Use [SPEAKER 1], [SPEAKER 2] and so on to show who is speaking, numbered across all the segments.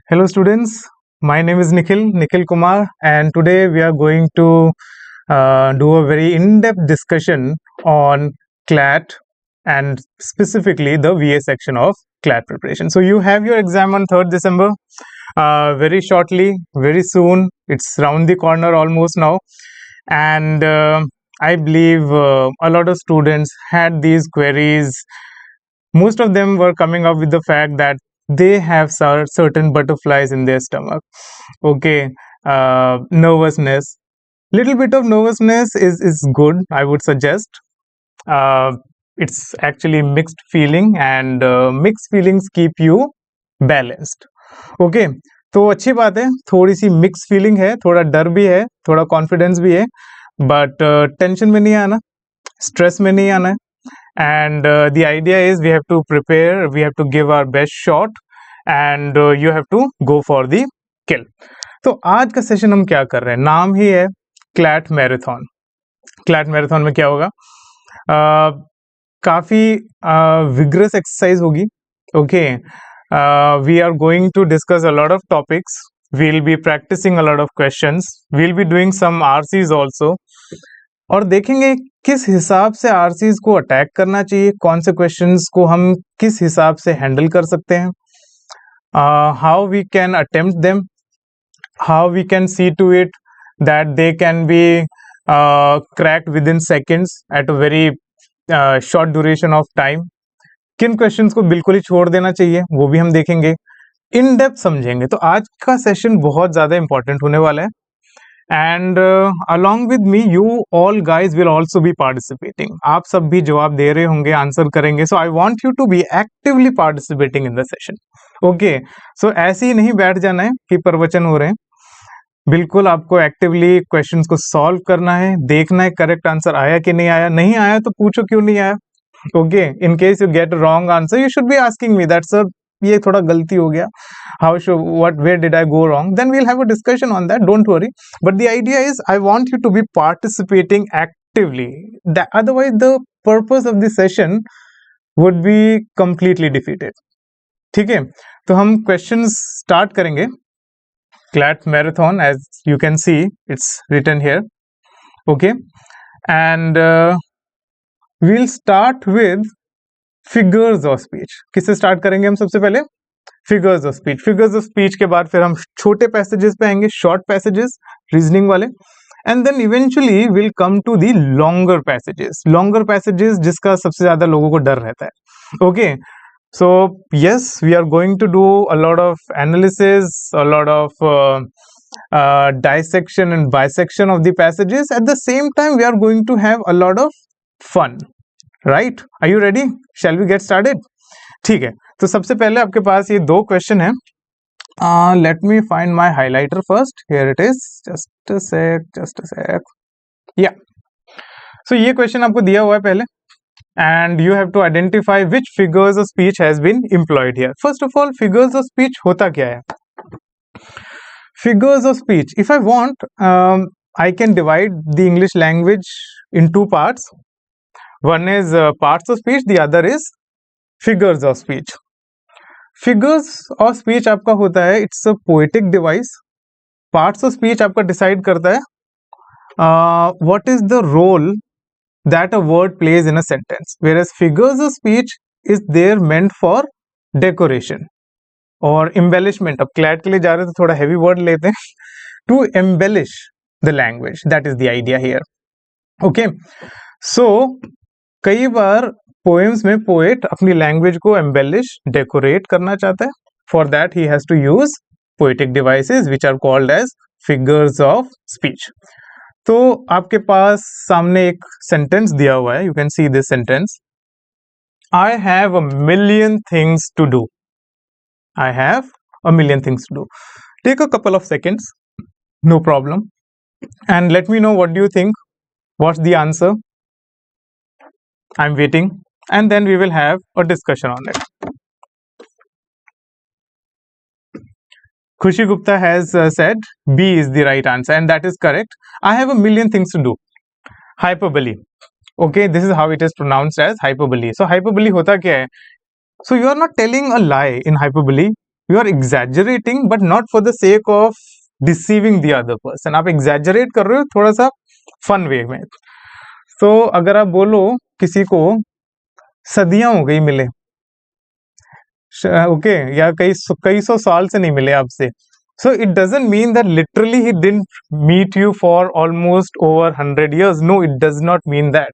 [SPEAKER 1] Hello students, my name is Nikhil Kumar, and today we are going to do a very in-depth discussion on CLAT and specifically the VA section of CLAT preparation. So you have your exam on 3rd December, very shortly, very soon. It's round the corner almost now, and I believe a lot of students had these queries. Most of them were coming up with the fact that they have certain butterflies in their stomach. Okay, nervousness. Little bit of nervousness is good, I would suggest. It's actually mixed feeling, and mixed feelings keep you balanced. Okay, तो अच्छी बात है, थोड़ी सी mix feeling है, थोड़ा डर भी है, थोड़ा कॉन्फिडेंस भी है, बट टेंशन में नहीं आना, स्ट्रेस में नहीं आना है. And the idea is we have to prepare, we have to give our best shot, and you have to go for the kill. तो आज का सेशन हम क्या कर रहे हैं, नाम ही है क्लैट मैराथन. क्लैट मैराथन में क्या होगा, काफी विग्रस एक्सरसाइज होगी. Okay, we are going to discuss a lot of topics, we'll be practicing a lot of questions, we'll be doing some RCs also, और देखेंगे किस हिसाब से आरसीज को अटैक करना चाहिए, कौन से क्वेश्चंस को हम किस हिसाब से हैंडल कर सकते हैं, how we can attempt them, how we can see to it that they can be cracked within seconds at a very short duration of time. किन क्वेश्चंस को बिल्कुल ही छोड़ देना चाहिए वो भी हम देखेंगे, इन डेप्थ समझेंगे. तो आज का सेशन बहुत ज्यादा इंपॉर्टेंट होने वाला है. And along with me, you all guys will also be participating. आप सब भी जवाब दे रहे होंगे, आंसर करेंगे. So I want you to be actively participating in the session. Okay. So ऐसे ही नहीं बैठ जाना है कि प्रवचन हो रहे हैं. बिल्कुल आपको एक्टिवली क्वेश्चंस को सॉल्व करना है, देखना है करेक्ट आंसर आया कि नहीं आया. नहीं आया तो पूछो क्यों नहीं आया. Okay, in case you get wrong answer you should be asking me that sir ये थोड़ा गलती हो गया, how should where did I go wrong, then we'll have a discussion on that, don't worry. But the idea is I want you to be participating actively, otherwise the purpose of this session would be completely defeated. ठीक है, तो हम questions start करेंगे. CLAT marathon, as you can see it's written here. Okay, and we'll start with figures of speech. किससे start करेंगे हम? सबसे पहले figures of speech. Figures of speech के बाद फिर हम छोटे पैसेजेस पे आएंगे, शॉर्ट पैसेजेस रीजनिंग वाले, and then eventually will come to the longer passages. Longer passages जिसका सबसे ज्यादा लोगों को डर रहता है. Okay, so yes, we are going to do a lot of analysis, a lot of dissection and bisection of the passages. At the same time we are going to have a lot of fun. Right, are you ready? Shall we get started? ठीक है, तो सबसे पहले आपके पास ये दो question है. Let me find my highlighter first. Here it is, just a sec. Yeah, so ये क्वेश्चन आपको दिया हुआ है पहले, and you have to identify which figures of speech has been employed here. First of all, figures of speech होता क्या है? Figures of speech, if I want I can divide the English language in two parts. One is parts of speech, the other is figures of speech. Figures of speech आपका होता है, it's a poetic device. Parts of speech आपका decide करता है what is the role that a word plays in a sentence, whereas figures of speech is there meant for decoration और embellishment. अब CLAT के लिए जा रहे हैं तो थोड़ा heavy word लेते हैं. To embellish the language, that is the idea here. Okay, so कई बार पोएम्स में पोएट अपनी लैंग्वेज को एम्बेलिश, डेकोरेट करना चाहता है. For that he has to use poetic devices which are called as figures of speech. तो आपके पास सामने एक सेंटेंस दिया हुआ है, you can see this sentence. I have a million things to do. I have a million things to do. Take a couple of seconds, no problem, and let me know what do you think, what's the answer. I'm waiting, and then we will have a discussion on it. Khushi Gupta has said B is the right answer, and that is correct. I have a million things to do. Hyperbole. Okay, this is how it is pronounced as hyperbole. So hyperbole होता क्या है? So you are not telling a lie in hyperbole. You are exaggerating but not for the sake of deceiving the other person. आप exaggerate कर रहे हो थोड़ा सा fun way में. तो अगर आप बोलो किसी को सदियां हो गई मिले, ओके, या कई सौ साल से नहीं मिले आपसे, so it doesn't mean that literally he didn't meet you for almost over 100 years. No, it does not mean that.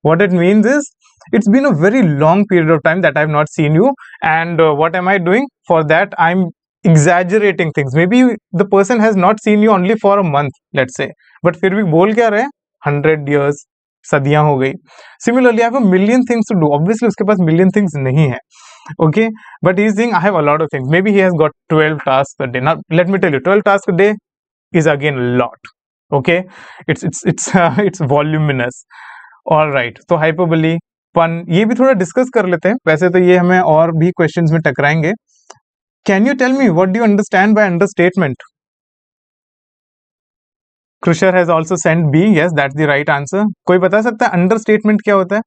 [SPEAKER 1] What it means is it's been a very long period of time that I have not seen you, and what am I doing for that? I'm exaggerating things. Maybe the person has not seen you only for a month, let's say, but फिर भी बोल क्या रहे हैं 100 years, सदियां हो गई. Similarly, I have a million things to do. Obviously उसके पास million things नहीं है, okay, but he's saying I have a lot of things. Maybe he has got 12 tasks a day. Now let me tell you, 12 tasks a day is again a lot, okay. It's voluminous. All right, तो hyperbole, pun, ये भी थोड़ा discuss कर लेते हैं. वैसे तो ये हमें और भी क्वेश्चंस में टकराएंगे. Can you tell me what do you understand by understatement? Krusher has also sent B. Yes, that's the right answer. कोई बता सकता है understatement क्या होता है?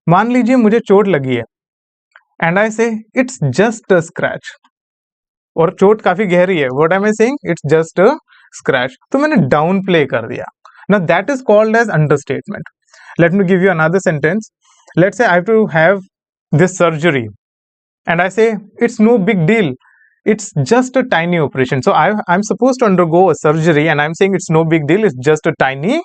[SPEAKER 1] मान लीजिए मुझे चोट लगी है एंड आई से इट्स जस्ट अ स्क्रैच, और चोट काफी गहरी है. What am I saying? It's just a scratch. तो मैंने डाउन प्ले कर दिया. Now that is called as understatement. Let me give you another sentence. Let's say I have to have this surgery and I say it's no big deal, it's just a tiny operation. So I'm supposed to undergo a surgery and I'm saying it's no big deal, it's just a tiny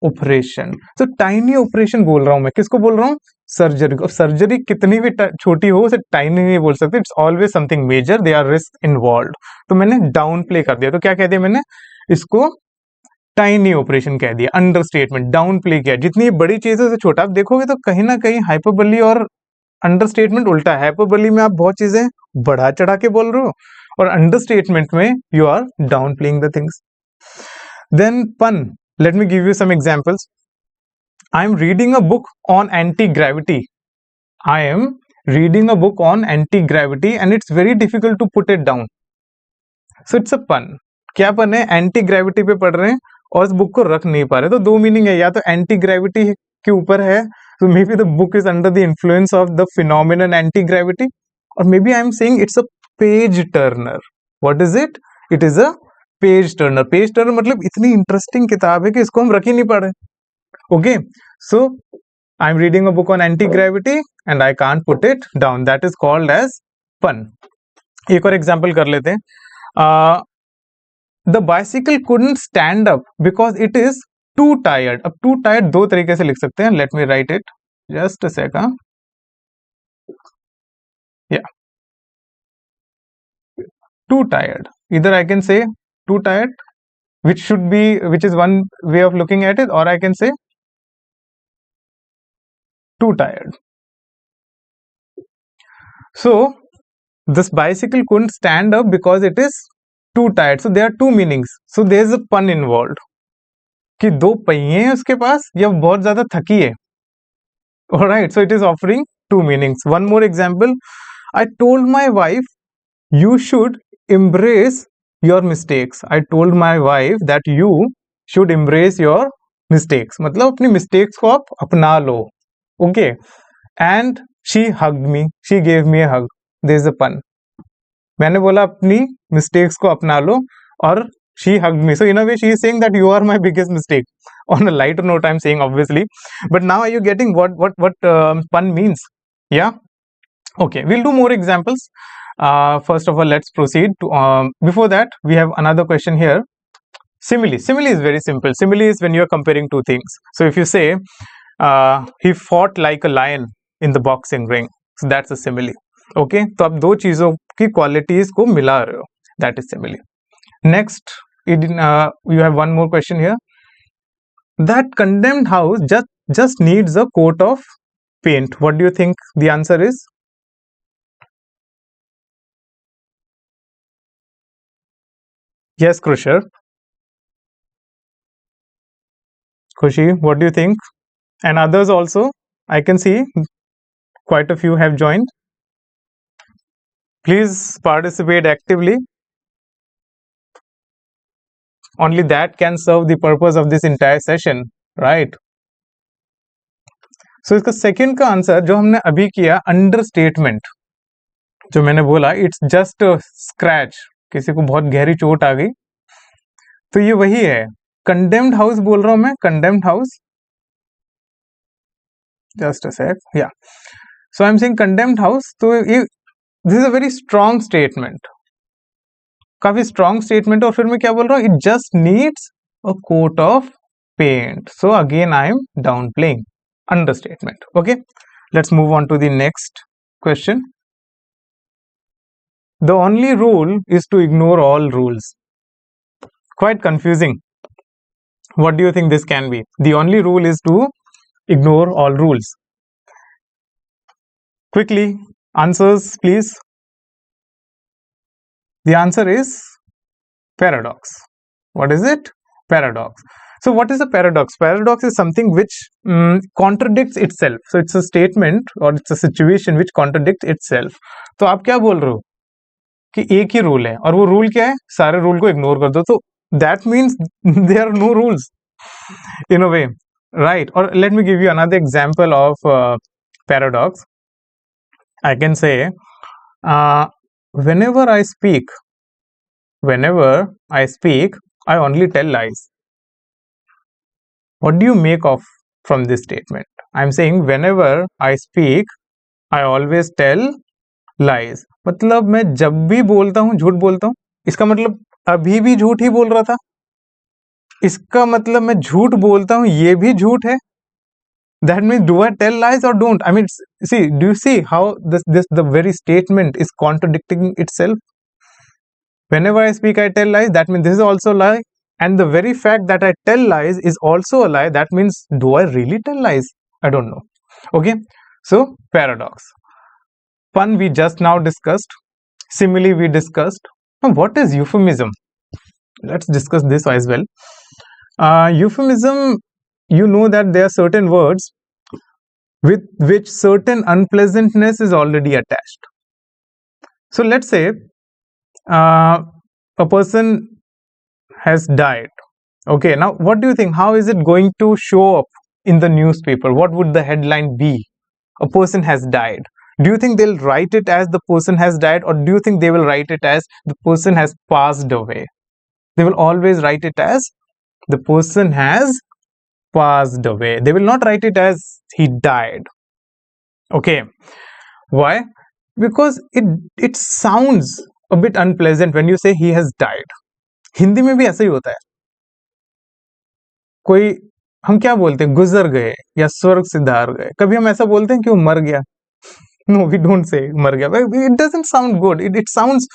[SPEAKER 1] operation. So tiny operation बोल रहा हूं मैं. किसको बोल रहा हूं? Surgery को. Surgery कितनी भी छोटी हो उसे टाइनी नहीं बोल सकते. It's always something major, they are risk involve. तो मैंने डाउन प्ले कर दिया. तो क्या कह दिया मैंने? इसको टाइनी ऑपरेशन कह दिया. अंडरस्टेटमेंट, डाउन प्ले किया. जितनी बड़ी चीजें से छोटा. आप देखोगे तो कहीं ना कहीं हाइपरबोली और अंडरस्टेटमेंट उल्टा है. हाइपरबोली में आप बहुत चीजें बढ़ा चढ़ा के बोल रहे हो, और अंडरस्टेटमेंट में you are down playing the things. Then pun, let me give you some examples. I am reading a book on anti-gravity. I am reading a book on anti-gravity and it's very difficult to put it down. So it's a pun. क्या पन है? Anti gravity पे पढ़ रहे हैं और इस book को रख नहीं पा रहे. तो दो मीनिंग है. या तो एंटी ग्रेविटी के ऊपर है, तो maybe the book is under the influence of the phenomenon anti gravity, और maybe I am saying it's a page turner. What is it? It is a page turner. Page turner मतलब इतनी interesting किताब है कि इसको हम रख ही नहीं पा रहे. Okay, so I'm reading a book on anti-gravity and I can't put it down. That is called as pun. एक और example कर लेते हैं. The bicycle couldn't stand up because it is too tired. अब too tired दो तरीके से लिख सकते हैं. Let me write it. Just a second. Yeah. Too tired. Either I can say too tired, which is one way of looking at it, or I can say too tired. So this bicycle couldn't stand up because it is too tired. So there are two meanings. So there is a pun involved. कि दो पहिए हैं उसके पास या बहुत ज्यादा थकी है. Alright, so it is offering two meanings. One more example. I told my wife you should embrace your mistakes. I told my wife that you should embrace your mistakes. मतलब अपनी mistakes को आप अपना लो. Okay, and she hugged me. She gave me a hug. There is a pun. मैंने बोला अपनी mistakes को अपना लो, और she hugged me. So in a way she is saying that you are my biggest mistake. On a lighter note, I'm saying obviously. But now are you getting what pun means? Yeah. Okay, we'll do more examples. First of all, let's proceed to. Before that, we have another question here. Simile. Simile is very simple. Simile is when you are comparing two things. So if you say he fought like a lion in the boxing ring, so that's a simile. Okay, तो आप दो चीजों की qualities को मिला रहे हो. That is simile. Next, you have one more question here. That condemned house just needs a coat of paint. What do you think the answer is? Yes, Krusher. Khushi, what do you think? And others also. I can see quite a few have joined. Please participate actively. Only that can serve the purpose of this entire session, right? So इसका second का answer जो हमने अभी किया, understatement. जो मैंने बोला it's just scratch, किसी को बहुत गहरी चोट आ गई, तो ये वही है। कंडेम्ड हाउस बोल रहा हूं मैं, condemned house, just a sec, yeah so I am saying condemned house. तो ये this is a very strong statement, काफी स्ट्रॉन्ग स्टेटमेंट। और फिर मैं क्या बोल रहा हूँ, it just needs a coat of paint. So again I am down playing, understatement. Okay, let's move on to the next question. The only rule is to ignore all rules. Quite confusing. What do you think this can be? The only rule is to ignore all rules. Quickly, answers please. The answer is paradox. What is it? Paradox. So what is a paradox? Paradox is something which contradicts itself. So it's a statement or it's a situation which contradicts itself. तो आप क्या बोल रहे हो कि एक ही rule है और वो रूल क्या है, सारे रूल को इग्नोर कर दो, तो that means there are no rules in a way, right? और let me give you another example of paradox. I can say whenever I speak, I only tell lies. What do you make of from this statement? I'm saying whenever I speak, I always tell lies. मतलब मैं जब भी बोलता हूँ झूठ बोलता हूँ. इसका मतलब अभी भी झूठ ही बोल रहा था. इसका मतलब मैं झूठ बोलता हूँ ये भी झूठ है. That means do I tell lies or don't? I mean, see, do you see how the very statement is contradicting itself? Whenever I speak, I tell lies. That means this is also a lie. And the very fact that I tell lies is also a lie. That means do I really tell lies? I don't know. Okay. So paradox. Pun we just now discussed. Simile we discussed. Now, what is euphemism? Let's discuss this as well. Euphemism, you know that there are certain words with which certain unpleasantness is already attached. So let's say a person has died. Okay, now what do you think? How is it going to show up in the newspaper? What would the headline be? A person has died. Do you think they'll write it as the person has died, or do you think they will write it as the person has passed away? They will always write it as the person has passed away. They will not write it as he died. Okay, why? Because it sounds a bit unpleasant when you say he has died. Hindi में भी ऐसा ही होता है. कोई हम क्या बोलते हैं, गुजर गए या स्वर्ग सिधार गए. कभी हम ऐसा बोलते हैं कि वो मर गया? No, we don't say मर गया. It doesn't sound good. It sounds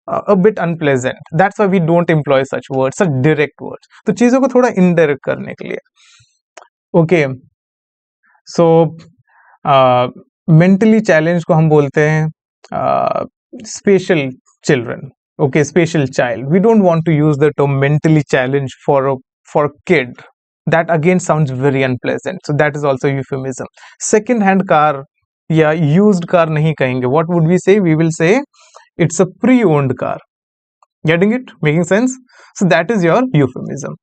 [SPEAKER 1] a bit unpleasant. That's why we don't employ such words, such direct words. तो चीजों को थोड़ा indirect करने के लिए. Okay, so mentally challenged को हम बोलते हैं special children. Okay, special child. We don't want to use the term mentally challenged for a kid. That again sounds very unpleasant. So that is also euphemism. Second hand car या used car नहीं कहेंगे. What would we say? We will say it's a pre-owned car. Getting it? Making sense? So that is your euphemism.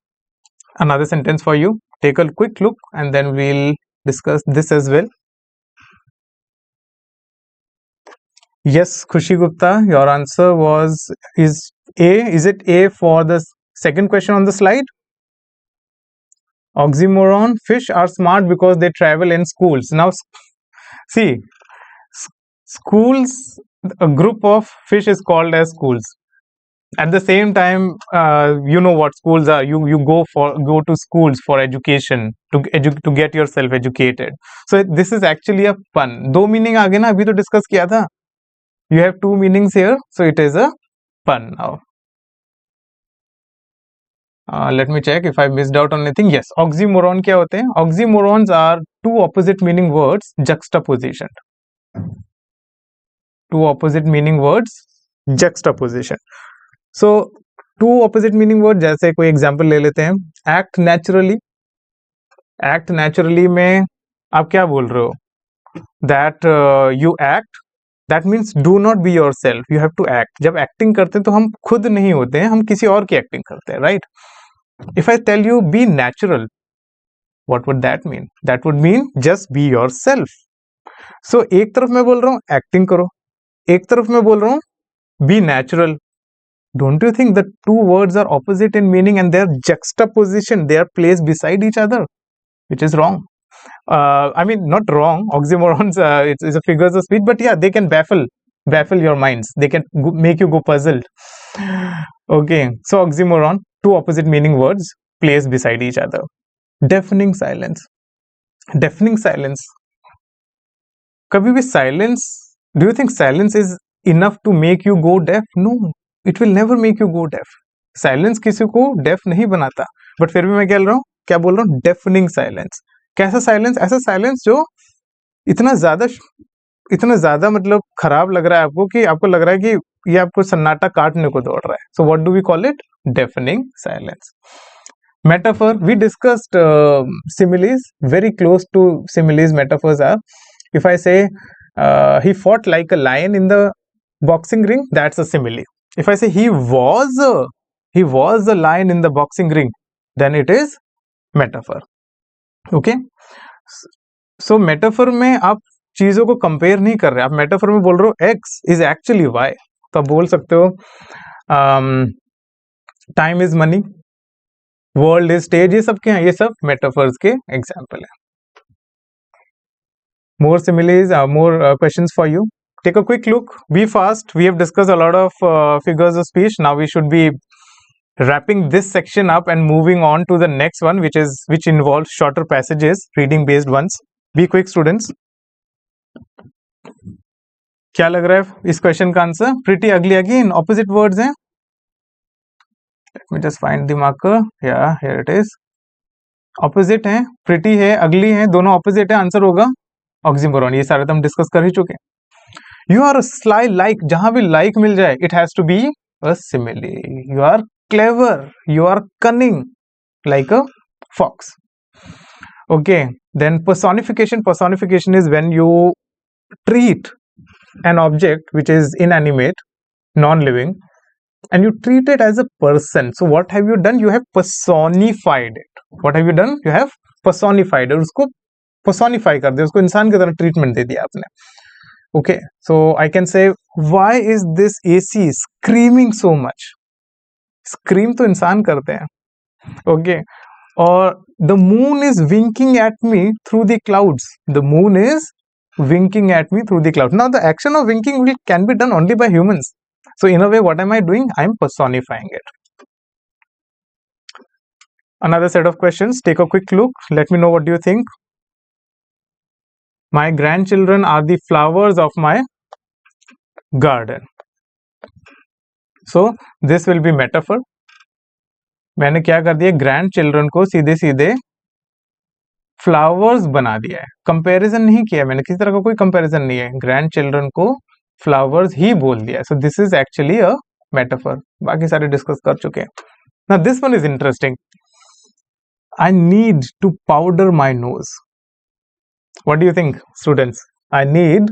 [SPEAKER 1] Another sentence for you. Take a quick look and then we'll discuss this as well. Yes, Khushi Gupta, your answer is A. Is it A for the second question on the slide? Oxymoron. Fish are smart because they travel in schools. Now, see, schools, a group of fish is called as schools. At the same time, you know what schools are. You go to schools for education, to get yourself educated. So this is actually a pun. दो meaning आ गए ना, अभी तो discuss किया था. You have two meanings here, so it is a pun now. Let me check if I missed out on anything. Yes, oxymoron क्या होते हैं? Oxymorons are two opposite meaning words juxtaposition. Two opposite meaning words juxtaposition. So two opposite meaning words, जैसे कोई example ले लेते हैं. Act naturally. Act naturally में आप क्या बोल रहे हो? That you act. That means do not be yourself. You have to act. जब acting करते हैं तो हम खुद नहीं होते हैं, हम किसी और की acting करते हैं, right? If I tell you be natural, what would that mean? That would mean just be yourself. So एक तरफ मैं बोल रहा हूँ acting करो, एक तरफ मैं बोल रहा हूँ be natural, don't you think the two words are opposite in meaning and they are juxtaposition, they are placed beside each other, which is wrong. I mean, not wrong, oxymorons, it's a figures of speech, but yeah, they can baffle your minds, they can make you go puzzled. Okay, so oxymoron, two opposite meaning words placed beside each other. Deafening silence. Deafening silence, kabhi bhi silence, do you think silence is enough to make you go deaf? No, it will never make you go deaf. Silence किसी को def नहीं बनाता, but फिर भी मैं क्या बोल रहा हूँ डेफनिंग साइलेंस. कैसा साइलेंस? ऐसा साइलेंस जो इतना ज्यादा मतलब खराब लग रहा है आपको कि आपको लग रहा है कि ये आपको सन्नाटा काटने को दौड़ रहा है. So what do we call it? Deafening silence. Metaphor, we discussed similes, very close to similes metaphors are. If I say he fought like a lion in the boxing ring, that's a simile. If I say he was a lion in the boxing ring, then it is metaphor. Okay, so metaphor में आप चीजों को compare नहीं कर रहे, आप metaphor में बोल रहे हो x is actually y, तो आप बोल सकते हो time is money, world is stage, ये सब क्या है? ये सब मेटाफर्स के एग्जाम्पल है. More similes, more questions for you. Take a quick look, be fast. We have discussed a lot of figures of speech. Now we should be wrapping this section up and moving on to the next one, which involves shorter passages, reading based ones. Be quick students. क्या लग रहा है इस question का answer? Pretty अगली again, opposite words हैं. Let me just find the marker. Yeah, here it is. Opposite है, pretty है, ugly है, दोनों opposite है. आंसर होगा oxymoron. ये सारे तो हम डिस्कस कर ही चुके हैं. You are a sly like, जहां भी like मिल जाए, it has to be a simile. You are clever, you are cunning, like a fox. Okay, then personification. Personification is when you treat an object which is inanimate, non-living, and you treat it as a person. So what have you done? You have personified it. What have you done? You have personified it. उसको personify कर दिया, उसको इंसान की तरह treatment दे दिया आपने. Okay, so I can say, why is this AC screaming so much? Scream तो इंसान करते हैं. Okay, और the moon is winking at me through the clouds. The moon is winking at me through the clouds. Now the action of winking can be done only by humans. So in a way, what am I doing? I am personifying it. Another set of questions. Take a quick look. Let me know what do you think. My grandchildren are the flowers of my garden. So this will be metaphor. मैंने क्या कर दिया? grandchildren को सीधे सीधे flowers बना दिया है. कंपैरिजन नहीं किया मैंने, किसी तरह का कोई कंपैरिजन नहीं है. grandchildren को फ्लावर्स ही बोल दिया. So this is actually a metaphor. बाकी सारे डिस्कस कर चुके हैं. Now this one is interesting. I need to powder my nose. What do you think students? I need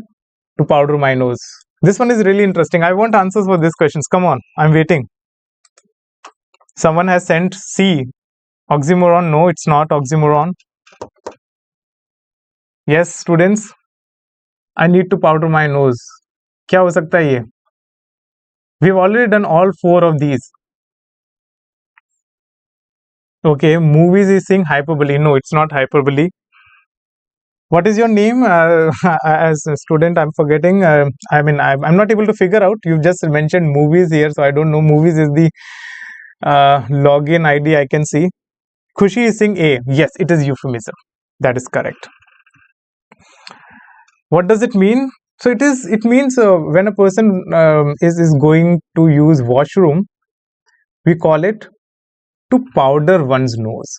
[SPEAKER 1] to powder my nose. This one is really interesting. I want answers for this questions. Come on, I am waiting. Someone has sent C. Oxymoron. No, it's not oxymoron. Yes students, I need to powder my knows. क्या हो सकता है ये? We have already done all 4 of these. Okay, movies is saying hyperbole. No, it's not hyperbole. What is your name? As a student, I'm forgetting. I mean, I'm not able to figure out. You've just mentioned movies here, so I don't know. Movies is the login ID I can see. Khushi is saying A. Yes, it is euphemism. That is correct. What does it mean? So it means when a person is going to use washroom, we call it to powder one's nose.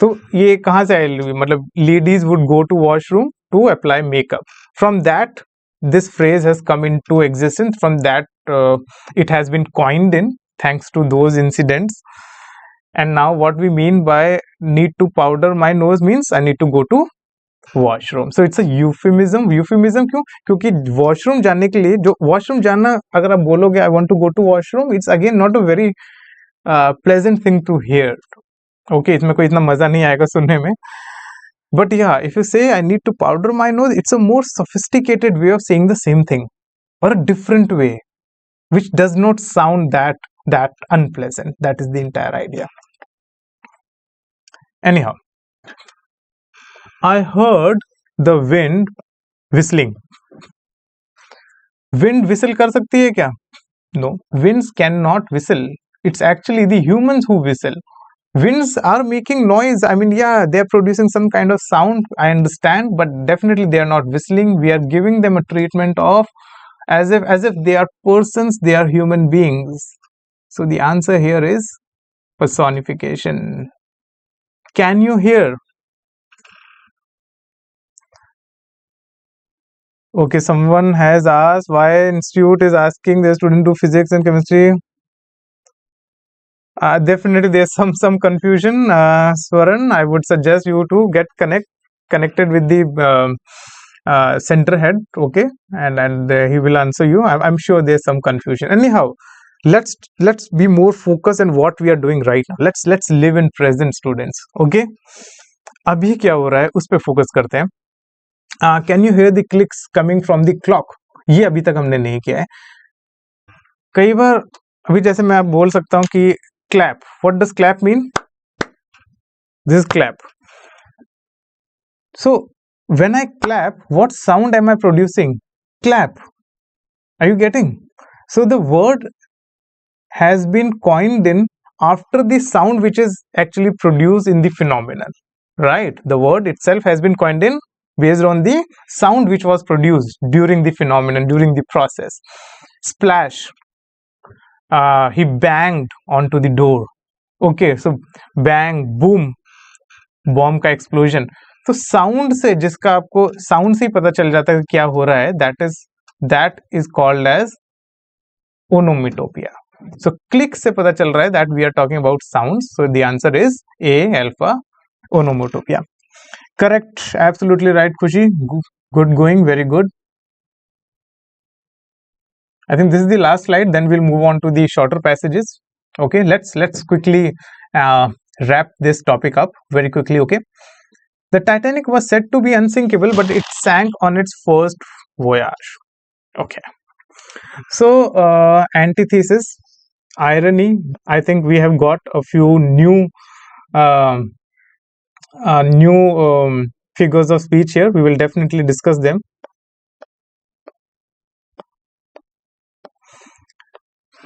[SPEAKER 1] तो ये कहाँ से आया? मतलब ladies would go to washroom to apply makeup. From that, this phrase has come into existence. From that, it has been coined in thanks to those incidents. And now what we mean by need to powder my nose means I need to go to washroom. So it's a euphemism. Euphemism क्यों? क्योंकि washroom जाने के लिए, जो washroom जाना, अगर आप बोलोगे I want to go to washroom, it's again not a very pleasant thing to hear. Okay, इसमें कोई इतना मजा नहीं आएगा सुनने में. बट या, if you say I need to powder my nose, it's a more sophisticated way of saying the same thing. or a different way which does not sound that unpleasant. That is the entire idea. Anyhow, I heard the wind whistling. Wind whistle कर सकती है क्या? No, winds cannot whistle. It's actually the humans who whistle. Winds are making noise. I mean, yeah, they're producing some kind of sound, I understand, but definitely they are not whistling. We are giving them a treatment of as if they are persons, they are human beings. So the answer here is personification. Can you hear? Okay, someone has asked why institute is asking their student to physics and chemistry. Definitely there's some confusion. Swaran, I would suggest you to get connected with the center head, okay, and he will answer you. I'm sure there's some confusion. Anyhow, let's be more focused on what we are doing right now. Let's live in present, students. Okay, अभी क्या हो रहा है उस पे focus करते हैं. Can you here the clicks coming from the clock? ये अभी तक हमने नहीं किया है. कई बार अभी जैसे मैं आप बोल सकता हूं कि clap. What does clap mean? This is clap. So when I clap, what sound am I producing? Clap. Are you getting? So the word has been coined in after the sound which is actually produced in the phenomenon, right? The word itself has been coined in based on the sound which was produced during the phenomenon, during the process. Splash. He banged onto the door. Okay, so bang, boom, bomb का explosion. तो sound से, जिसका आपको sound से ही पता चल जाता है कि क्या हो रहा है, that is called as onomatopoeia. So click से पता चल रहा है that we are talking about sounds. So the answer is A alpha, onomatopoeia. Correct, absolutely right Khushi. Good going, very good. I think this is the last slide, then we'll move on to the shorter passages. Okay, let's quickly wrap this topic up very quickly. Okay, the Titanic was said to be unsinkable, but it sank on its first voyage. Okay, so antithesis, irony. I think we have got a few new figures of speech here. We will definitely discuss them.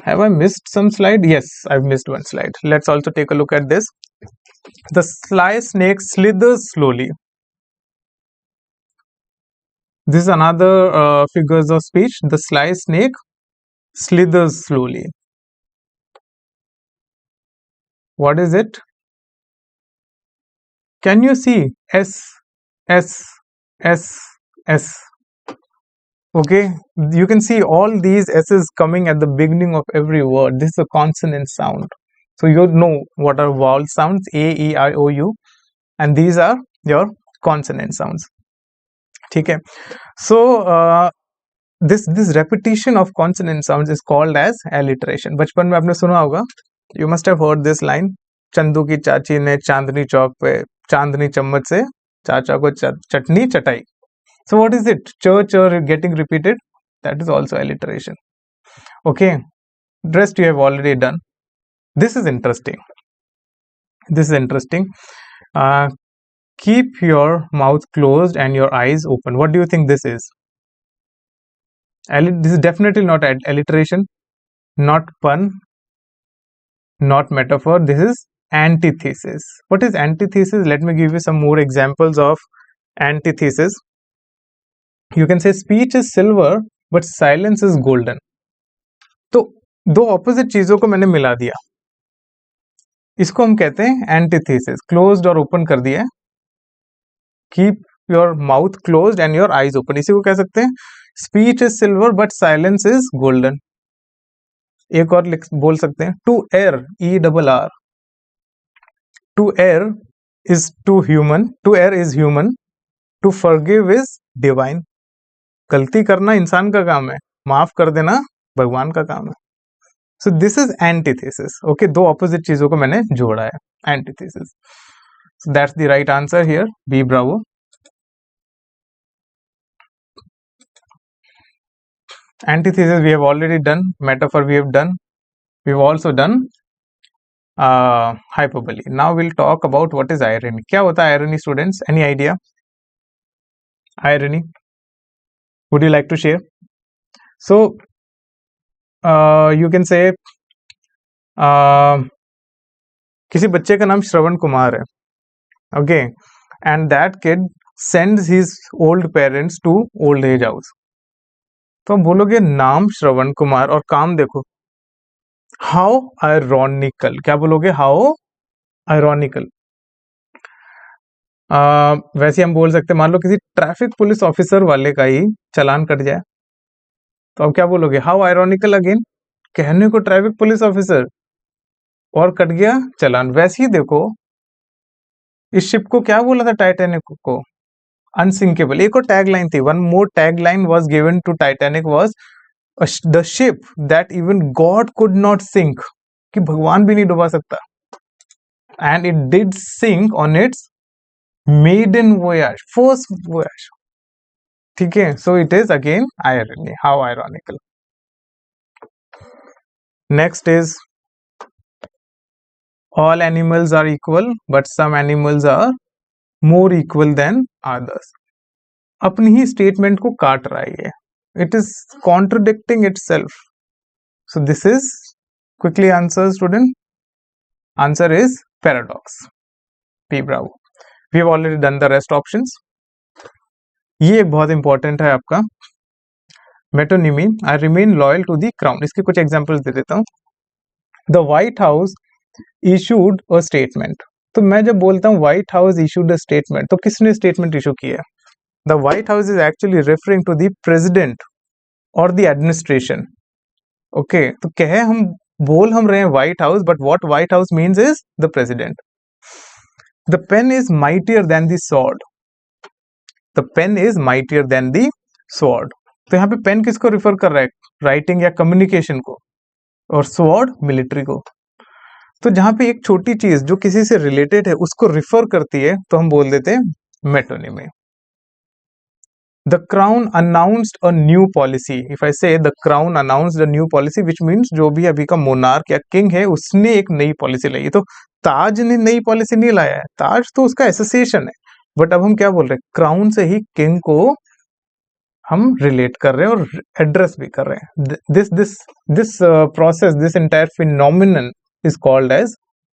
[SPEAKER 1] Have I missed some slide? Yes, I've missed one slide. Let's also take a look at this. The sly snake slithers slowly. This is another figures of speech. The sly snake slithers slowly. What is it? Can you see? S, S, S, S. Okay, you can see all these S's coming at the beginning of every word. This is a consonant sound. So you know what are vowel sounds, A, E, I, O, U, and these are your consonant sounds. Okay, so this repetition of consonant sounds is called as alliteration. बचपन में आपने सुना होगा, you must have heard this line, Chandu की चाची ने चांदनी चौक पे चांदनी चम्मच से चाचा को चटनी चटाई. So what is it? Chur getting repeated. That is also alliteration. Okay, rest you have already done. This is interesting. This is interesting. Keep your mouth closed and your eyes open. What do you think this is? This is definitely not alliteration, not pun, not metaphor. This is antithesis. What is antithesis? Let me give you some more examples of antithesis. You can say speech is silver but silence is golden. तो दो opposite चीजों को मैंने मिला दिया, इसको हम कहते हैं एंटीथेसिस. क्लोज्ड और ओपन कर दिया है. Keep your mouth closed and your eyes open, इसी को कह सकते हैं speech is silver but silence is golden. एक और बोल सकते हैं to err, ERR. To err is to human, to err is human, to forgive is divine. गलती करना इंसान का काम है, माफ कर देना भगवान का काम है. So this is antithesis. Okay, दो ऑपोजिट चीजों को मैंने जोड़ा है, antithesis. So that's the right answer here. B bravo. Antithesis we have already done. Metaphor we have done. We've also done hyperbole. Now we'll talk about what is irony. क्या होता है irony, students? Any idea? Irony. Would you like to share? So you can say किसी बच्चे का नाम श्रवण कुमार है. Okay, and that kid sends his old parents to old age house. तो हम बोलोगे नाम श्रवण कुमार और काम देखो, हाउ आयरॉनिकल. क्या बोलोगे? How ironical. वैसे हम बोल सकते, मान लो किसी ट्रैफिक पुलिस ऑफिसर वाले का ही चालान कट जाए, तो अब क्या बोलोगे? How ironical. अगेन कहने को ट्रैफिक पुलिस ऑफिसर और कट गया चालान. वैसे ही देखो इस शिप को क्या बोला था टाइटैनिक को? अनसिंकेबल. एक और टैग लाइन थी. One more tag line was given to Titanic was the ship that even God could not sink. कि भगवान भी नहीं डुबा सकता. And it did sink on its maiden voyage, first voyage. ठीक है. So it is again irony. How ironical. Next is all animals are equal but some animals are more equal than others. अपनी ही statement को काट रहा है ये. It is contradicting itself. So this is, quickly answer student. Answer is paradox. P bravo. We have already done the rest options. ये एक बहुत important है आपका metonymy. I remain loyal to the crown. इसके कुछ एग्जांपल्स दे देता हूँ. The White House issued a statement. तो मैं जब बोलता हूँ White House issued a statement, तो किसने स्टेटमेंट इशू किया? The White House is actually referring to the president or the administration. Okay, तो कहे हम बोल हम रहे हैं White House, but what White House means is the president. The pen is mightier than the sword. The pen is mightier than the sword. तो यहाँ पे पेन किसको रिफर कर रहा है? राइटिंग या कम्युनिकेशन को, और स्वॉर्ड मिलिट्री को. तो जहां पे एक छोटी चीज जो किसी से रिलेटेड है उसको रिफर करती है तो हम बोल देते हैं metonymy. The crown announced a new policy. If I say the crown announced a new policy, which means जो भी अभी का मोनार्क या किंग है उसने एक नई पॉलिसी लाई. तो ताज ने नई पॉलिसी नहीं लाया है, ताज तो उसका एसोसिएशन है. बट अब हम क्या बोल रहे हैं? क्राउन से ही किंग को हम रिलेट कर रहे हैं और एड्रेस भी कर रहे हैं. This process, this entire phenomenon is called as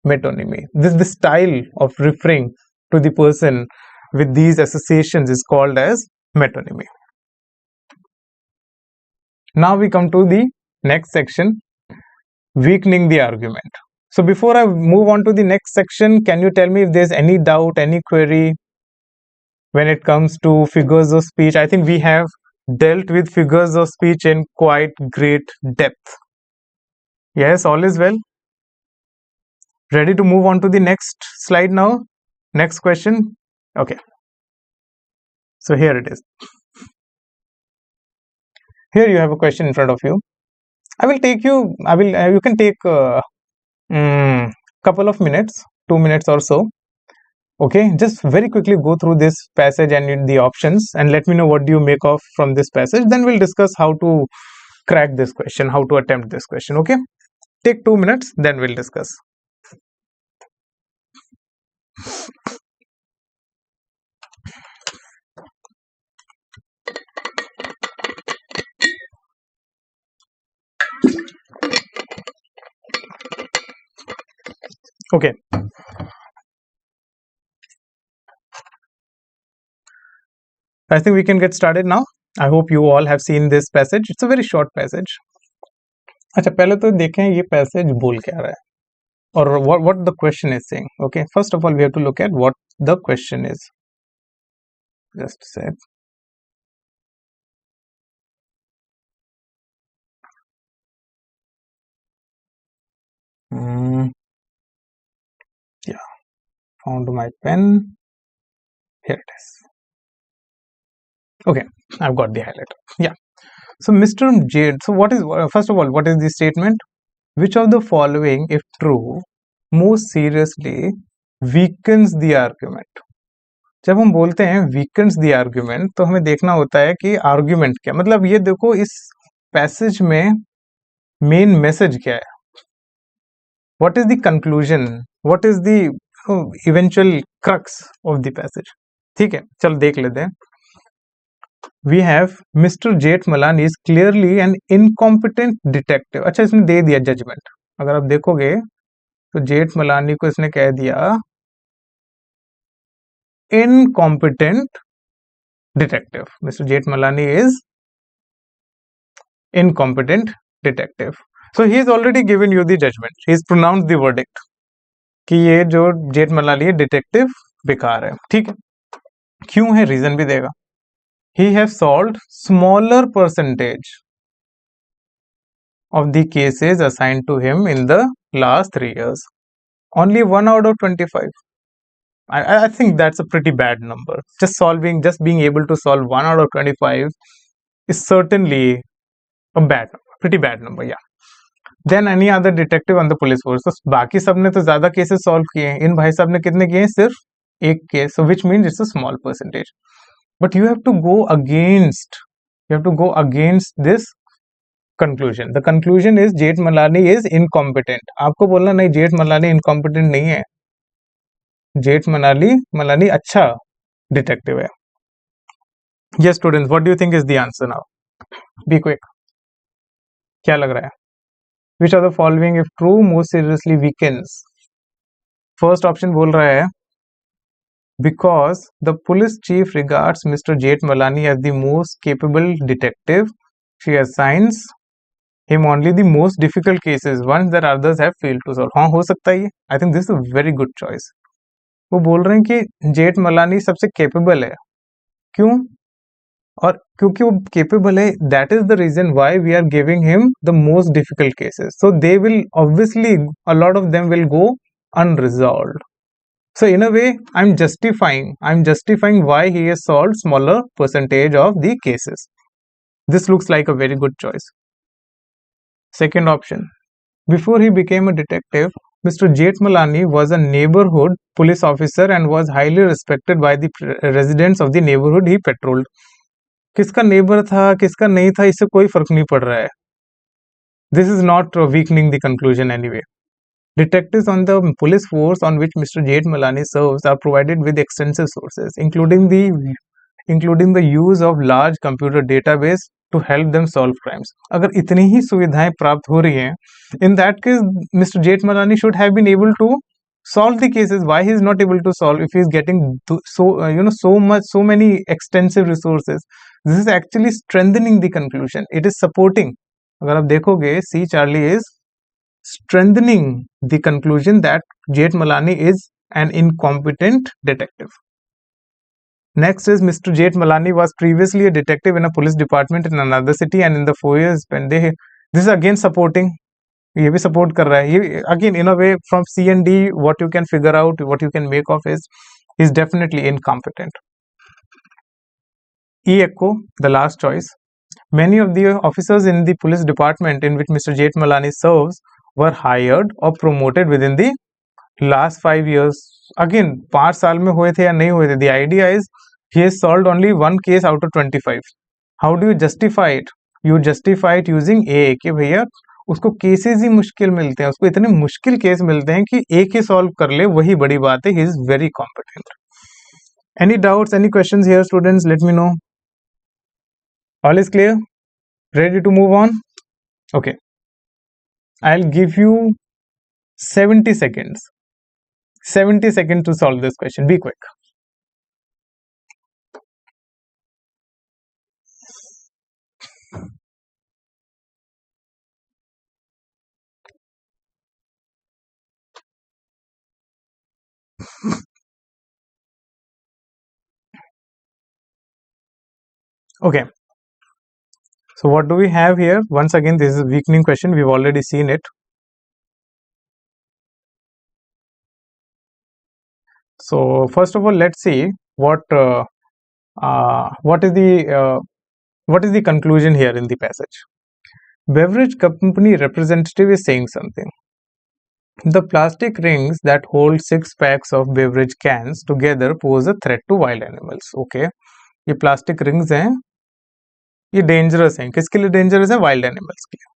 [SPEAKER 1] metonymy. This style of referring to the person with these associations is called as metonymy. Now we come to the next section, weakening the argument. So before I move on to the next section, can you tell me if there's any doubt, any query when it comes to figures of speech? I think we have dealt with figures of speech in quite great depth. Yes, all is well. Ready to move on to the next slide now? Next question. Okay. So here it is. Here you have a question in front of you. You can take couple of minutes, 2 minutes or so. Okay. Just very quickly go through this passage and the options and let me know what do you make of from this passage. Then we'll discuss how to crack this question, how to attempt this question. Okay. Take 2 minutes, then we'll discuss. Okay. I think we can get started now. I hope you all have seen this passage. It's a very short passage. अच्छा, पहले तो देखें ये passage बोल क्या रहा है or what the question is saying. Okay, first of all we have to look at what the question is. Just a sec. Yeah, found my pen. Here it is. Okay, I've got the highlighter. Yeah. So Mr. J. So what is, first of all, what is the statement? Which of the following, if true, most seriously weakens the argument? जब हम बोलते हैं weakens the argument, तो हमें देखना होता है कि argument क्या मतलब. ये देखो इस पैसेज में मेन मैसेज क्या है, what is the conclusion, what is the eventual crux of the passage. ठीक है, चलो देख लेते हैं। We have mister Jethmalani is clearly an incompetent detective. अच्छा, इसने दे दिया जजमेंट, अगर आप देखोगे तो जेठमलानी को इसने कह दिया incompetent detective. Mister Jethmalani is incompetent detective. So he is already given you the judgement, he is pronounced the verdict कि ये जो जेठमलानी है डिटेक्टिव बेकार है। ठीक है, क्यों है, रीजन भी देगा। He has solved smaller percentage of the cases assigned to him in the last 3 years. Only 1 out of 25. I think that's a pretty bad number. Just being able to solve 1 out of 25 is certainly a pretty bad number, yeah. Then any other detective on the police force. So बाकी सब ने तो ज्यादा cases solve किए हैं, इन भाई साहब ने कितने किए हैं, सिर्फ एक case, so which means it's a small percentage. But you have to go against this conclusion. The conclusion is Jethmalani is incompetent. आपको बोलना नहीं जेठमलानी incompetent नहीं है, जेठमलानी अच्छा डिटेक्टिव है। Yes students, what do you think is the answer now? Be quick. क्या लग रहा है? Which of the following if true most seriously weakens? First option बोल रहा है because the police chief regards Mr. Jeethmalani as the most capable detective, she assigns him only the most difficult cases, ones that others have failed to solve. हाँ, हो सकता है ये। I think this is a very good choice. वो बोल रहे हैं कि जेठमलानी सबसे capable है, क्यों? और क्योंकि वो capable है, that is the reason why we are giving him the most difficult cases. So they will obviously, a lot of them will go unresolved. So in a way, I'm justifying why he has solved smaller percentage of the cases. This looks like a very good choice. Second option, before he became a detective, Mr. Jeethmalani was a neighborhood police officer and was highly respected by the residents of the neighborhood he patrolled. किसका neighbor था, किसका नहीं था, इससे कोई फर्क नहीं पड़ रहा है. This is not weakening the conclusion anyway. Detectives on the police force on which Mr. Jeethmalani serves are provided with extensive sources, including the use of large computer database to help them solve crimes. अगर इतनी ही सुविधाएं प्राप्त हो रही हैं, in that case, Mr. Jeethmalani should have been able to solve the cases. Why he is not able to solve if he is getting so many extensive resources? This is actually strengthening the conclusion. It is supporting. अगर आप देखोगे, C. Charlie is strengthening the conclusion that Jeethmalani is an incompetent detective. Next is Mr. Jeethmalani was previously a detective in a police department in another city, and in the 4 years when this is again supporting. ये भी support कर रहा है. ये again in a way from C and D, what you can figure out, what you can make of is definitely incompetent. E echo, the last choice. Many of the officers in the police department in which Mr. Jeethmalani serves were hired or promoted within the last 5 years. Again, 5 साल में हुए थे या नहीं हुए थे. The idea is he has solved only 1 case out of 25. How do you justify it? You justify it using A, कि भैया उसको केसेस ही मुश्किल मिलते हैं, उसको इतने मुश्किल केस मिलते हैं कि एक ही सॉल्व कर ले, वही बड़ी बात है. He is very competent. Any doubts, any questions here, students? Let me know. All is clear? Ready to move on? Okay. I'll give you 70 seconds. 70 seconds to solve this question. Be quick. Okay. So what do we have here? Once again, this is a weakening question. We've already seen it. So first of all, let's see what is the conclusion here in the passage. Beverage company representative is saying something. The plastic rings that hold 6 packs of beverage cans together pose a threat to wild animals. Okay, ये plastic rings हैं, ये dangerous है, किसके लिए dangerous है? Wild animals के लिए,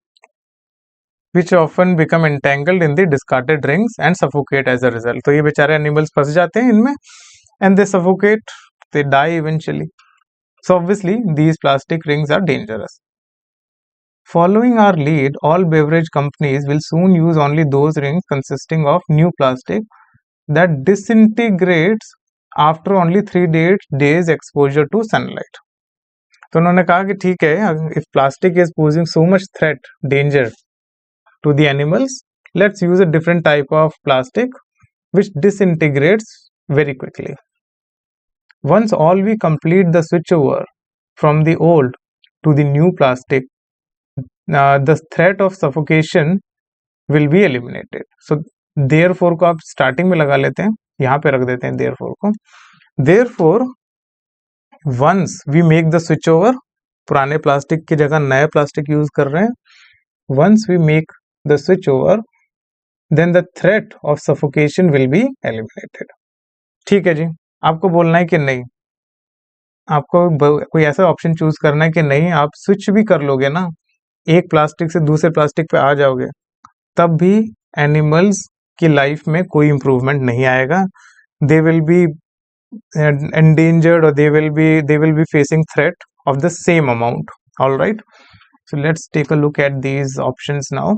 [SPEAKER 1] which often become entangled in the discarded rings and suffocate as a result. तो ये बेचारे एनिमल्स फंस जाते हैं इनमें and they suffocate, they die eventually. So obviously these plastic rings are dangerous. Following our lead, all beverage companies will soon use only those rings consisting of new plastic that disintegrates after only 3 days exposure to sunlight. तो उन्होंने कहा कि ठीक है, if plastic is posing so much threat, danger to the animals, let's use a different type of plastic which disintegrates very quickly. Once all we complete the switchover from the old to the new plastic, the threat of suffocation will be eliminated. So therefore को आप starting में लगा लेते हैं, यहाँ पे रख देते हैं therefore को. Therefore once we make the switchover, पुराने प्लास्टिक की जगह नया प्लास्टिक यूज कर रहे हैं, once we make the switchover, then the threat of suffocation will be eliminated. ठीक है जी, आपको बोलना है कि नहीं, आपको कोई ऐसा ऑप्शन चूज करना है कि नहीं आप स्विच भी कर लोगे ना, एक प्लास्टिक से दूसरे प्लास्टिक पे आ जाओगे, तब भी एनिमल्स की लाइफ में कोई इंप्रूवमेंट नहीं आएगा. They will be endangered or they will be facing threat of the same amount. All right, so let's take a look at these options now.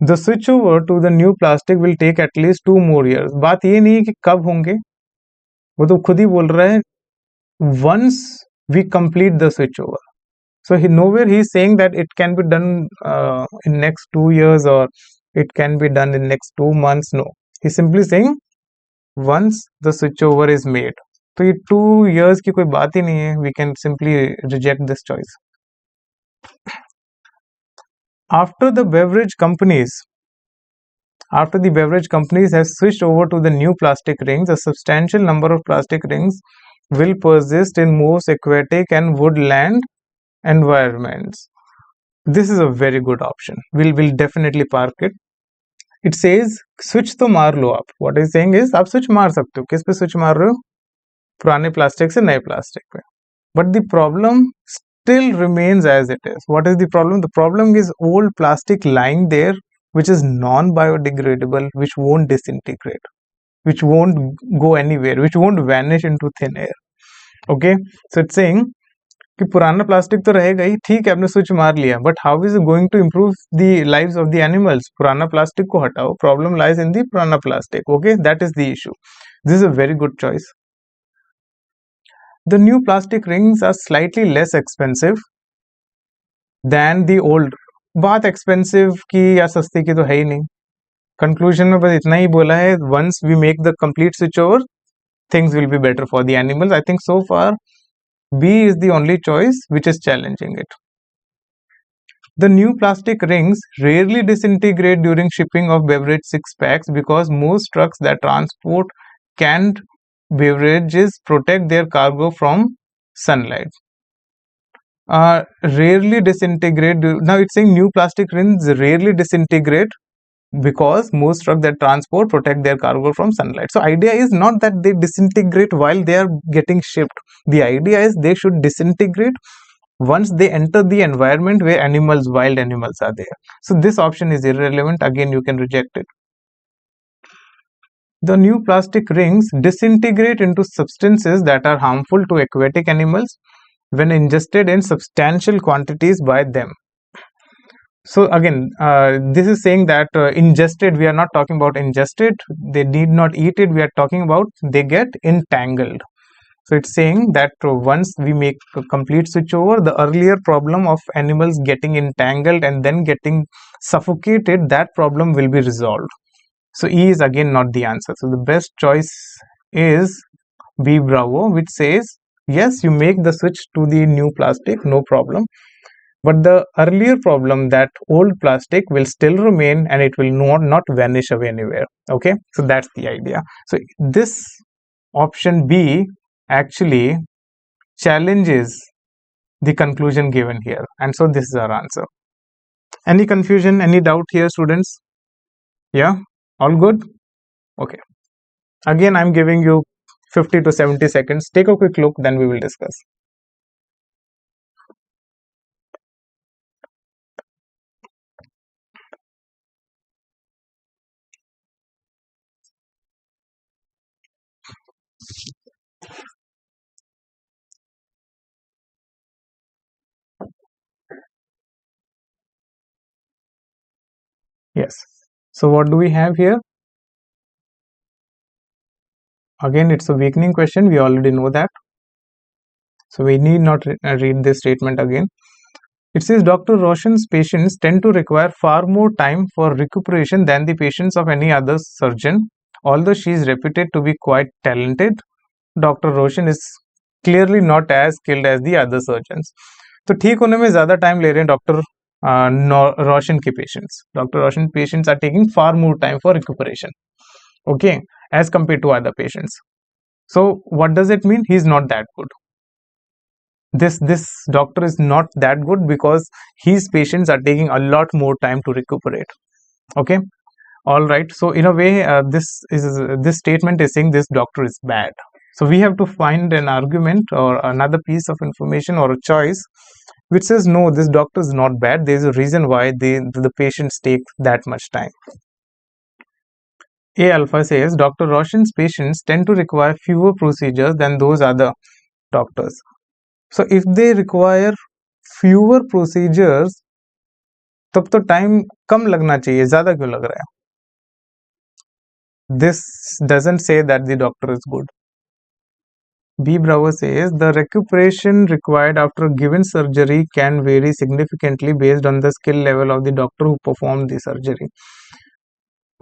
[SPEAKER 1] The switchover to the new plastic will take at least 2 more years. बात ये नहीं कि कब होंगे, वो तो खुद ही बोल रहा है once we complete the switchover. So nowhere he is saying that it can be done in next 2 years or it can be done in next 2 months. No, he is simply saying once the switchover is made. तो ये 2 years की कोई बात ही नहीं है. We can simply reject this choice. After the beverage companies have switched over to the new plastic rings, a substantial number of plastic rings will persist in most aquatic and woodland environments. This is a very good option. We'll definitely park it. It says switch तो मार लो आप. What is saying is आप switch मार सकते हो. किस पे switch मार रहे हो? पुराने प्लास्टिक से नए प्लास्टिक पे. But the problem still remains as it is. What is the problem? The problem is old plastic lying there which is non-biodegradable, which won't disintegrate, which won't go anywhere, which won't vanish into thin air. Okay, so it's saying कि पुराना plastic तो रहेगा ही, ठीक है आपने switch मार लिया, but how is going to improve the lives of the animals? पुराना प्लास्टिक को हटाओ, प्रॉब्लम लाइज इन द पुराना plastic. Okay, that is the issue. This is a very good choice. The new plastic rings are slightly less expensive than the old. बात expensive की या सस्ती की तो है ही नहीं. कंक्लूजन में बस इतना ही बोला है, once we make the complete switch over, things will be better for the animals. I think so far B is the only choice which is challenging it. The new plastic rings rarely disintegrate during shipping of beverage 6 packs because most trucks that transport canned beverages protect their cargo from sunlight. Rarely disintegrate. Now it's saying new plastic rings rarely disintegrate because most trucks that transport protect their cargo from sunlight. So idea is not that they disintegrate while they are getting shipped. The idea is they should disintegrate once they enter the environment where animals, wild animals are there. So this option is irrelevant. Again, you can reject it. The new plastic rings disintegrate into substances that are harmful to aquatic animals when ingested in substantial quantities by them. So again, this is saying that ingested, we are not talking about ingested, they need not eat it, we are talking about they get entangled. So it's saying that once we make a complete switchover, the earlier problem of animals getting entangled and then getting suffocated, that problem will be resolved. So E is again not the answer. So the best choice is B Bravo, which says yes, you make the switch to the new plastic, no problem. But the earlier problem, that old plastic will still remain and it will not vanish away anywhere. Okay, so that's the idea. So this option B actually challenges the conclusion given here, and so this is our answer. Any confusion, any doubt here, students? Yeah, all good? Okay. Again, I'm giving you 50 to 70 seconds. Take a quick look, then we will discuss. Yes. So what do we have here? Again, it's a weakening question. We already know that. So we need not read this statement again. It says Dr. Roshan's patients tend to require far more time for recuperation than the patients of any other surgeon. Although she is reputed to be quite talented, Dr. Roshan is clearly not as skilled as the other surgeons. तो ठीक होने में ज़्यादा time ले रहे हैं doctor Roshan के patients. Doctor Roshan patients are taking far more time for recuperation, okay, as compared to other patients. So what does it mean? He is not that good. This doctor is not that good because his patients are taking a lot more time to recuperate. Okay, all right. So in a way, this statement is saying this doctor is bad. So we have to find an argument or another piece of information or a choice which says no, this doctor is not bad. There is a reason why the patients take that much time. A alpha says Dr. Roshan's patients tend to require fewer procedures than those other doctors. So if they require fewer procedures, तब तो time कम लगना चाहिए, ज़्यादा क्यों लग रहा है? This doesn't say that the doctor is good. B Bravo says the recuperation required after a given surgery can vary significantly based on the skill level of the doctor who performed the surgery.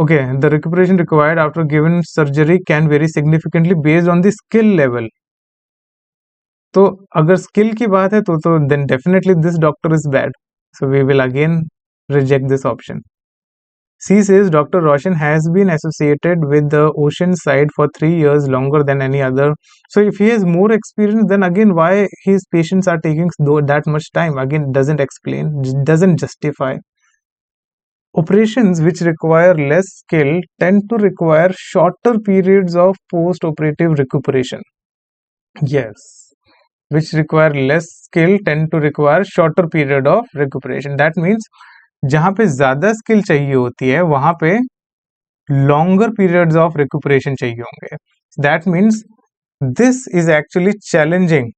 [SPEAKER 1] Okay, the recuperation required after a given surgery can vary significantly based on the skill level. तो अगर skill की बात है तो then definitely this doctor is bad. So we will again reject this option. C says Dr. Roshan has been associated with the ocean side for 3 years longer than any other. So if he has more experience, then again why his patients are taking that much time? Again, doesn't explain, doesn't justify. Operations which require less skill tend to require shorter periods of post-operative recuperation. Yes, which require less skill tend to require shorter period of recuperation. That means जहाँ पे ज़्यादा skill चाहिए होती है वहाँ पे longer periods of recuperation चाहिए होंगे. That means this is actually challenging.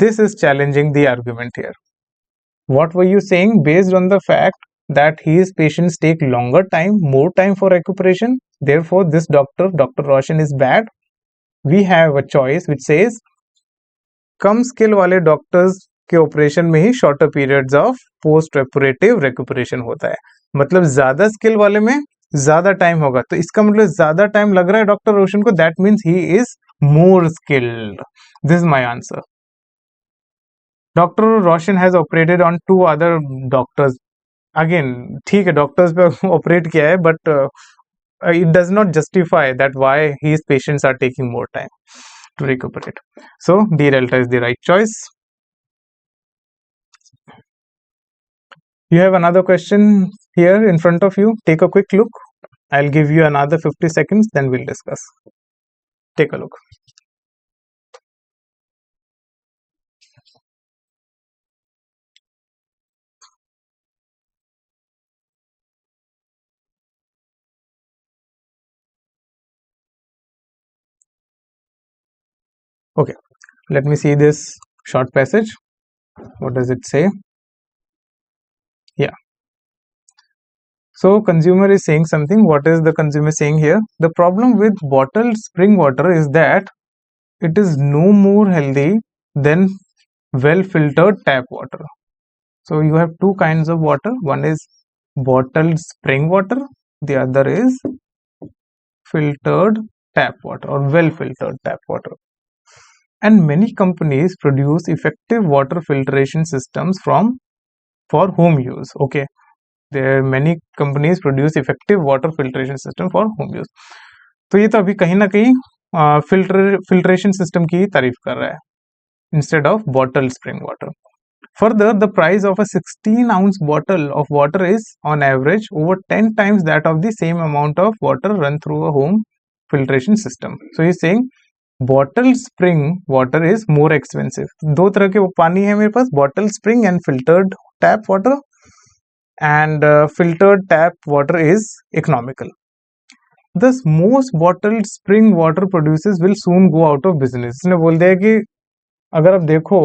[SPEAKER 1] This is challenging the argument here. What were you saying? Based on the fact that his patients take longer time, more time for recuperation, therefore this doctor, Dr. Roshan, is bad. We have a choice which says कम skill वाले doctors के operation में ही shorter periods of post operative recuperation होता है. मतलब ज्यादा skill वाले में ज्यादा टाइम होगा, तो इसका मतलब ज्यादा टाइम लग रहा है डॉक्टर रोशन को. That means he is more skilled. This is my answer. Doctor Roshan has operated on 2 other doctors. Again ठीक है, डॉक्टर्स पे ऑपरेट किया है, but it does not justify that why his patients are taking more time to recuperate. So D delta is the right choice. You have another question here in front of you. Take a quick look. I'll give you another 50 seconds, then we'll discuss. Take a look. Okay, let me see this short passage. What does it say? Yeah. So consumer is saying something. What is the consumer saying here? The problem with bottled spring water is that it is no more healthy than well filtered tap water. So you have 2 kinds of water. One is bottled spring water. The other is filtered tap water or well filtered tap water. And many companies produce effective water filtration systems for home use. Okay, there are many companies produce effective water filtration system for home use. तो ये तो अभी कहीं ना कहीं filtration system की तारीफ कर रहा है instead of bottled spring water. Further, the price of a 16-ounce bottle of water is on average over 10 times that of the same amount of water run through a home filtration system. So he's saying bottled spring water is more expensive. दो तरह के पानी है मेरे पास, bottled spring and filtered tap water, and filtered tap water is economical. Thus most bottled spring water producers will soon go out of business. इसने बोल दिया कि अगर आप देखो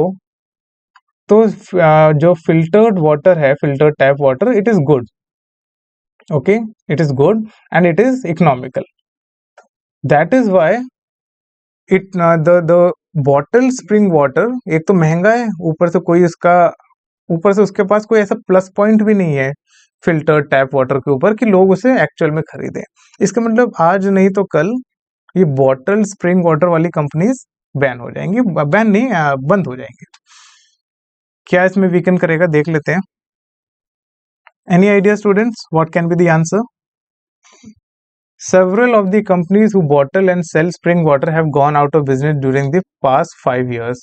[SPEAKER 1] तो जो फिल्टर्ड वाटर है, filtered tap water, it is good. Okay, it is good and it is economical. That is why it the bottle spring water एक तो महंगा है, ऊपर से उसके पास कोई ऐसा प्लस पॉइंट भी नहीं है फिल्टर्ड टैप वाटर के ऊपर कि लोग उसे एक्चुअल में खरीदें. इसका मतलब आज नहीं तो कल ये बॉटल स्प्रिंग वाटर वाली कंपनीज बैन हो जाएंगी. बैन नहीं, बंद हो जाएंगी. क्या इसमें वीकन करेगा, देख लेते हैं. Any idea students, what can be the answer? Several of the companies who bottle and sell spring water have gone out of business during the past 5 years.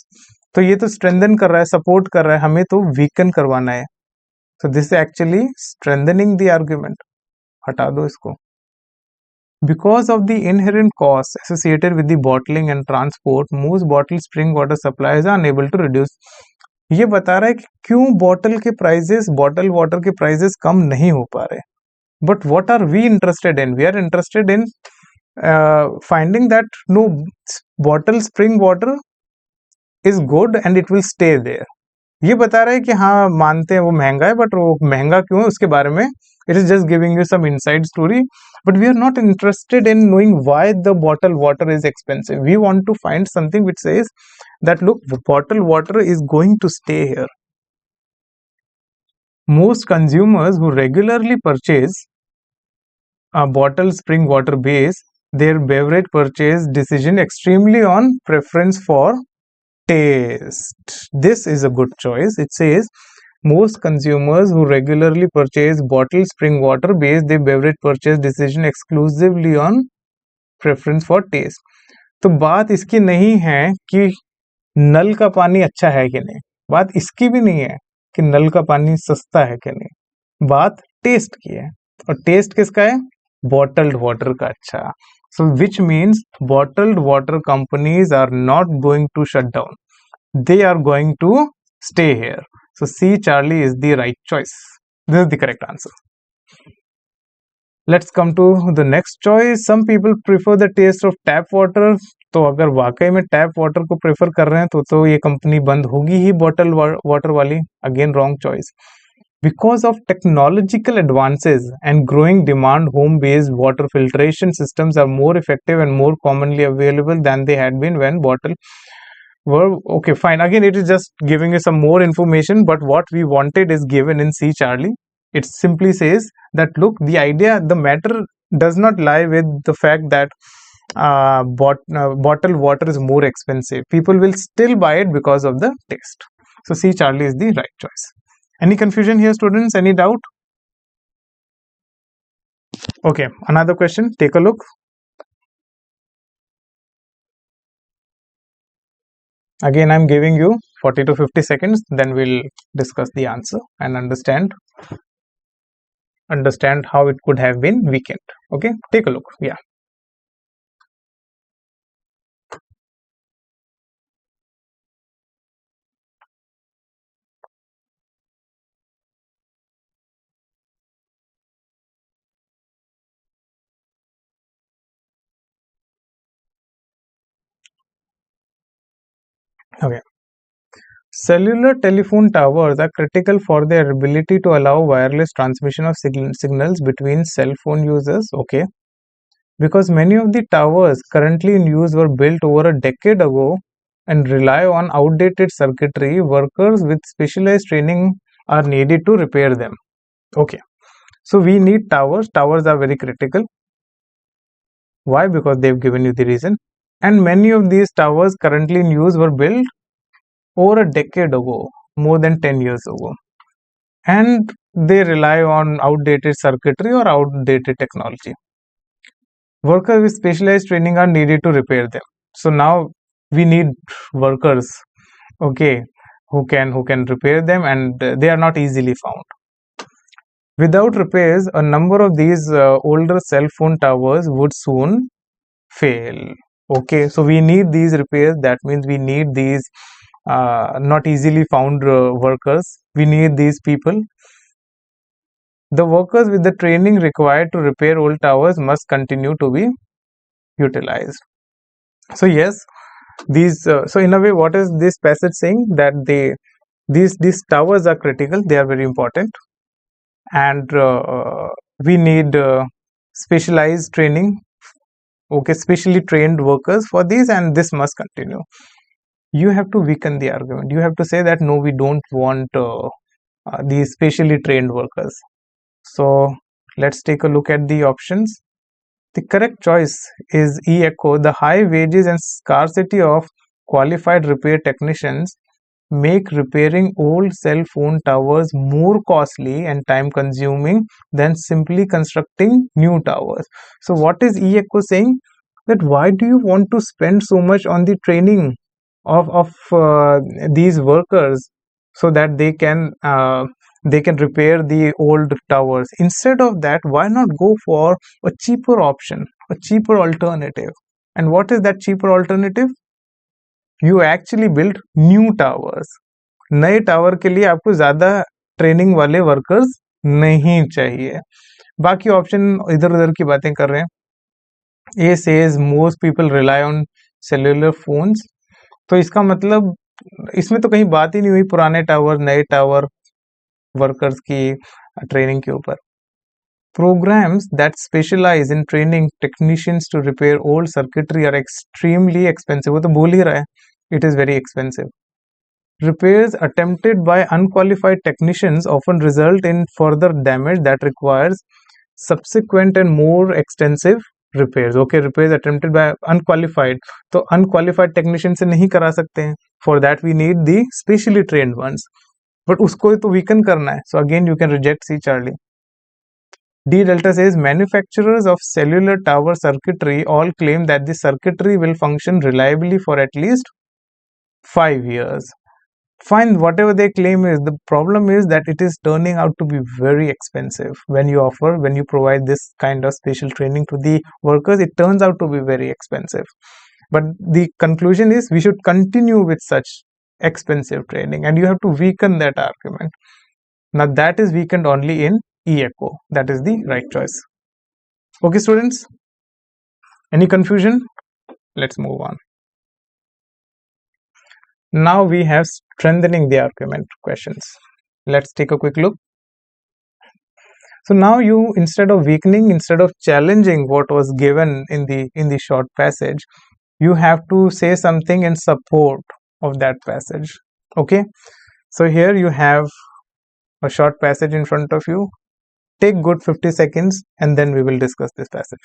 [SPEAKER 1] तो ये तो स्ट्रेंथन कर रहा है, सपोर्ट कर रहा है, हमें तो वीकन करवाना है. तो this is actually strengthening the argument. हटा दो इसको. Because of the inherent costs associated with the bottling and transport, most bottled spring water suppliers are unable to reduce. ये बता रहा है कि क्यों बॉटल वाटर के प्राइसेस कम नहीं हो पा रहे. But what are we interested in? We are interested in finding that no, bottle spring water is good and it will stay there. ये बता रहा है कि हाँ मानते हैं वो महंगा है, बट वो महंगा क्यों है उसके बारे में it is just giving you some inside story, but we are not interested in knowing why the bottled water is expensive. We want to find something which says that look, bottled water is going to stay here. Most consumers who regularly purchase a bottled spring water base their beverage purchase decision extremely on preference for taste. This is a good choice. It says most consumers who regularly purchase bottled spring water base their beverage purchase decision exclusively on preference for taste. तो बात इसकी नहीं है कि नल का पानी अच्छा है कि नहीं, बात इसकी भी नहीं है कि नल का पानी सस्ता है कि नहीं, बात टेस्ट की है. और टेस्ट किसका है? बॉटल्ड वाटर का. अच्छा, so which means bottled water companies are not going to shut down, they are going to stay here. So C, Charlie is the right choice. This is the correct answer. Let's come to the next choice. Some people prefer the taste of tap water. तो अगर वाकई में tap water को prefer कर रहे हैं तो ये कंपनी बंद होगी ही बॉटल वाटर वाली. Again wrong choice. Because of technological advances and growing demand, home-based water filtration systems are more effective and more commonly available than they had been when bottle were. Okay, fine. Again, it is just giving you some more information, but what we wanted is given in C, Charlie. It simply says that look, the matter does not lie with the fact that bottled water is more expensive. People will still buy it because of the taste. So C, Charlie is the right choice. Any confusion here, students? Any doubt? Okay, another question. Take a look. Again, I'm giving you 40 to 50 seconds. Then we'll discuss the answer and understand how it could have been weakened. Okay, take a look. Yeah. Okay. Cellular telephone towers are critical for their ability to allow wireless transmission of signals between cell phone users. Okay. Because many of the towers currently in use were built over a decade ago and rely on outdated circuitry, workers with specialized training are needed to repair them. Okay. So we need towers. Towers are very critical. Why? Because they've given you the reason. And many of these towers currently in use were built over a decade ago, more than 10 years ago. And they rely on outdated circuitry or outdated technology. Workers with specialized training are needed to repair them. So now we need workers, okay, who can repair them, and they are not easily found. Without repairs, a number of these older cell phone towers would soon fail. Okay, so we need these repairs. That means we need these not easily found workers. We need these people. The workers with the training required to repair old towers must continue to be utilized. So yes, these so in a way, what is this passage saying? That These towers are critical, they are very important, and we need specialized training, okay, specially trained workers for these, and this must continue. You have to weaken the argument. You have to say that no, we don't want these specially trained workers. So let's take a look at the options. The correct choice is E echo. The high wages and scarcity of qualified repair technicians make repairing old cell phone towers more costly and time consuming than simply constructing new towers. So what is E echo saying? That why do you want to spend so much on the training of these workers so that they can repair the old towers? Instead of that, why not go for a cheaper option, a cheaper alternative? And what is that cheaper alternative? You actually build new towers. नए tower के लिए आपको ज्यादा training वाले workers नहीं चाहिए. बाकी option इधर उधर की बातें कर रहे हैं. A says most people rely on cellular phones. तो इसका मतलब इसमें तो कहीं बात ही नहीं हुई पुराने टावर नए टावर वर्कर्स की ट्रेनिंग के ऊपर. Programs that specialize in training technicians to repair old circuitry are extremely expensive. वो तो बोल ही रहा है, it is very expensive. Repairs attempted by unqualified technicians often result in further damage that requires subsequent and more extensive repairs. Okay, repairs attempted by unqualified, तो unqualified technician से नहीं करा सकते हैं. For that we need the specially trained ones. But उसको तो weaken करना है. So again you can reject C, Charlie. D delta says manufacturers of cellular tower circuitry all claim that the circuitry will function reliably for at least 5 years. Fine, whatever they claim is, the problem is that it is turning out to be very expensive. When you provide this kind of special training to the workers, it turns out to be very expensive. But the conclusion is we should continue with such expensive training, and you have to weaken that argument. Now that is weakened only in E echo. That is the right choice. Okay, students, any confusion? Let's move on. Now we have strengthening the argument questions. Let's take a quick look. So now you, instead of weakening, instead of challenging what was given in the short passage, you have to say something in support of that passage. Okay, so here you have a short passage in front of you. Take good 50 seconds and then we will discuss this passage.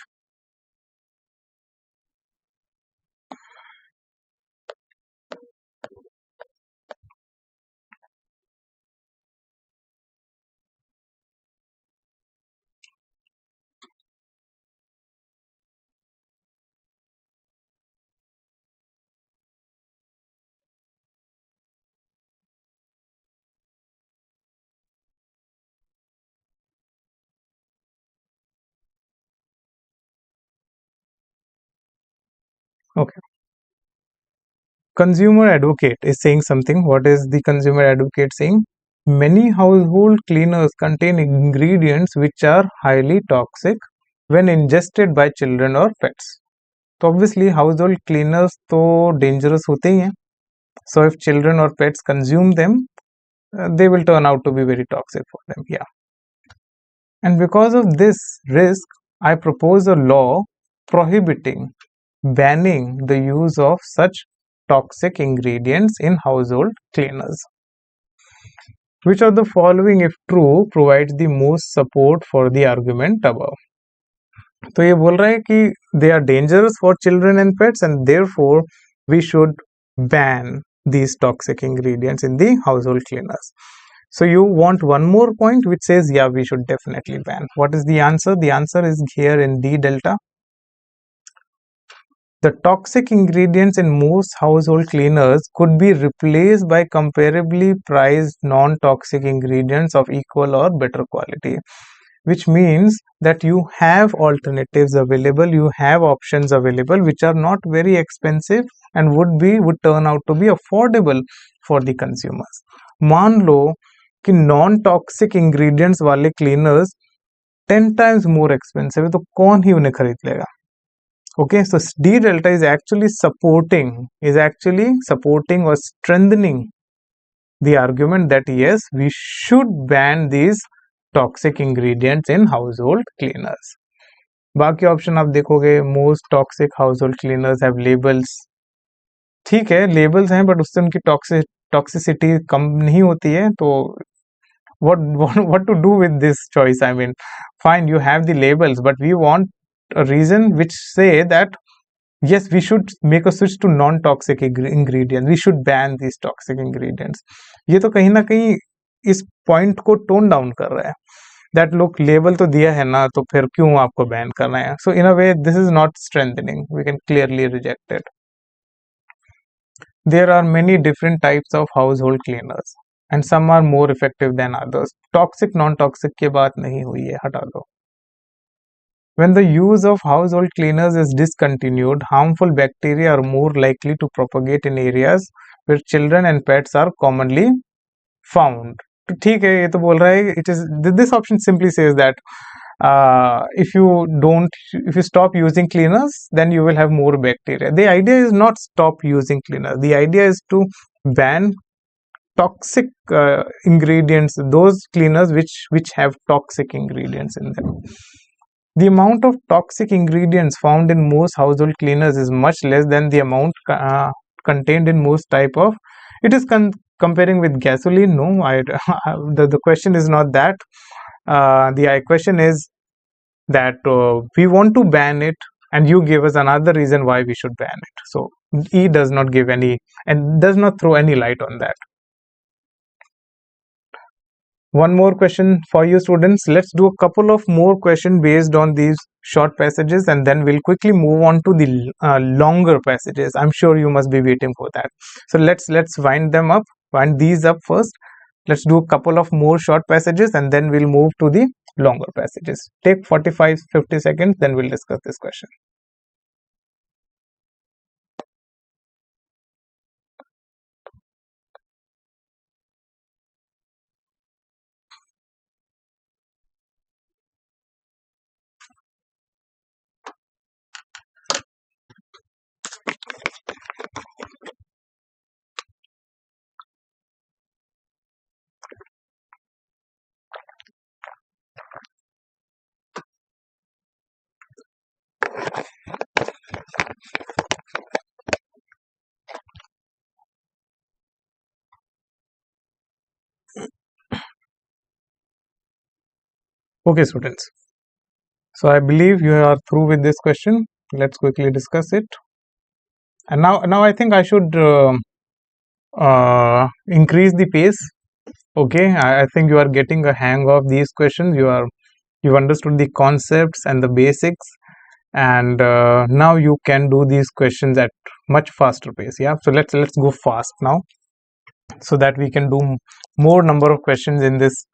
[SPEAKER 1] Okay. Consumer advocate is saying something. What is the consumer advocate saying? Many household cleaners contain ingredients which are highly toxic when ingested by children or pets. So obviously household cleaners तो dangerous होते ही हैं. So if children or pets consume them, they will turn out to be very toxic for them. Yeah. And because of this risk, I propose a law prohibiting, banning the use of such toxic ingredients in household cleaners. Which of the following, if true, provides the most support for the argument above? तो ये बोल रहा है कि they are dangerous for children and pets and therefore we should ban these toxic ingredients in the household cleaners. So you want one more point which says yeah, we should definitely ban. What is the answer? The answer is here in D delta. The toxic ingredients in most household cleaners could be replaced by comparably priced non-toxic ingredients of equal or better quality, which means that you have alternatives available, you have options available which are not very expensive and would turn out to be affordable for the consumers. मान लो कि non-toxic ingredients वाले cleaners 10 times more expensive है, तो कौन ही उन्हें खरीद लेगा? Okay, so D delta is actually supporting or strengthening the argument that yes, we should ban these toxic ingredients in household cleaners. बाकी ऑप्शन आप देखोगे, most toxic household cleaners have labels. ठीक है, लेबल्स हैं बट उससे उनकी toxicity कम नहीं होती है. तो what to do with this choice? I mean, fine, you have the labels, but we want a reason which say that yes, we should make a switch to non-toxic ingredients. We should ban these toxic ingredients. ये तो कहीं ना कहीं इस point को tone down कर रहा है. दैट लोग लेबल तो दिया है ना, तो फिर क्यों आपको बैन करना है? So in a way this is not strengthening. We can clearly reject it. There are many different types of household cleaners and some are more effective than others. Toxic non-toxic की बात नहीं हुई है, हटा दो. When the use of household cleaners is discontinued, harmful bacteria are more likely to propagate in areas where children and pets are commonly found. तो ठीक है, ये तो बोल रहा है it is this option simply says that if you stop using cleaners, then you will have more bacteria. The idea is not stop using cleaners. The idea is to ban toxic ingredients, those cleaners which have toxic ingredients in them. The amount of toxic ingredients found in most household cleaners is much less than the amount contained in most type of. It is comparing with gasoline. No, the question is not that. The question is that we want to ban it, and you give us another reason why we should ban it. So E does not give any and does not throw any light on that. One more question for you students. Let's do a couple of more questions based on these short passages, and then we'll quickly move on to the longer passages. I'm sure you must be waiting for that. So let's wind these up first. Let's do a couple of more short passages and then we'll move to the longer passages. Take 45-50 seconds, then we'll discuss this question. Okay, students. So I believe you are through with this question. Let's quickly discuss it. And now I think I should increase the pace. Okay, I think you are getting a hang of these questions. You've understood the concepts and the basics, and now you can do these questions at much faster pace. Yeah, so let's go fast now, so that we can do more number of questions in this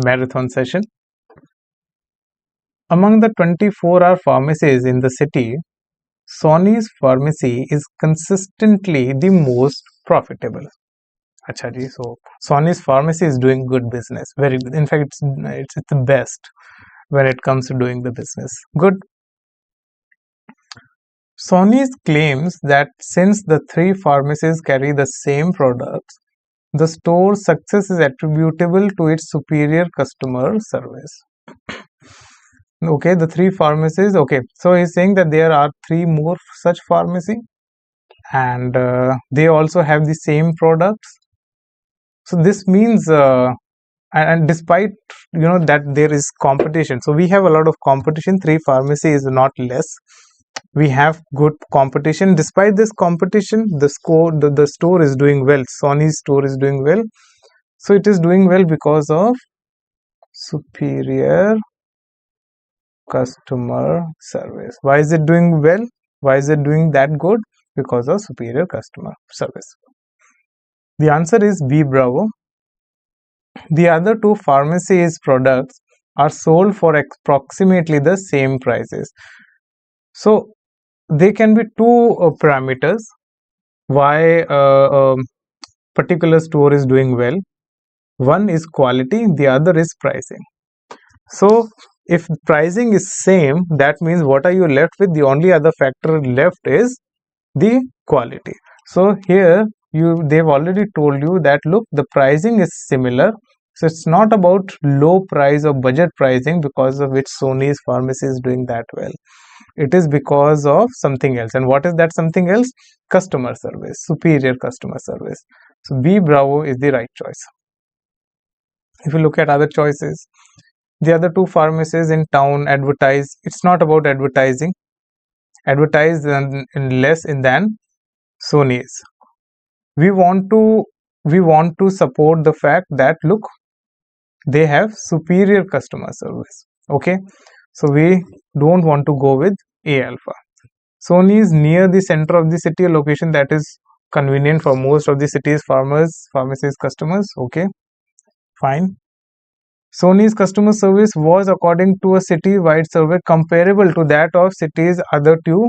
[SPEAKER 1] marathon session. Among the 24-hour pharmacies in the city, Sony's pharmacy is consistently the most profitable. Acha ji, so Sony's pharmacy is doing good business. Very good. In fact, it's the best when it comes to doing the business. Good. Sony's claims that since the three pharmacies carry the same products, the store's success is attributable to its superior customer service. Okay, the three pharmacies. Okay, so he's saying that there are three more such pharmacy, and they also have the same products. So this means, and despite that there is competition, so we have a lot of competition. Three pharmacy is not less. We have good competition. Despite this competition, the store is doing well. Sony's store is doing well. So it is doing well because of superior customer service. Why is it doing well? Why is it doing that good? Because of superior customer service. The answer is B, bravo. The other two pharmacies' products are sold for approximately the same prices. So there can be two parameters why a particular store is doing well. One is quality, the other is pricing. So if pricing is same, that means what are you left with? The only other factor left is the quality. So here they've already told you that look, the pricing is similar, so it's not about low price or budget pricing because of which Sony's pharmacy is doing that well. It is because of something else. And what is that something else? Customer service, superior customer service. So B Bravo is the right choice. If you look at other choices, the other two pharmacies in town advertise. It's not about advertising. Advertise in less than Sony's. We want to support the fact that look, they have superior customer service. Okay, so we don't want to go with A alpha. Sony is near the center of the city, a location that is convenient for most of the city's farmers, pharmacies, customers. Okay, fine. Sony's customer service was, according to a city-wide survey, comparable to that of city's other two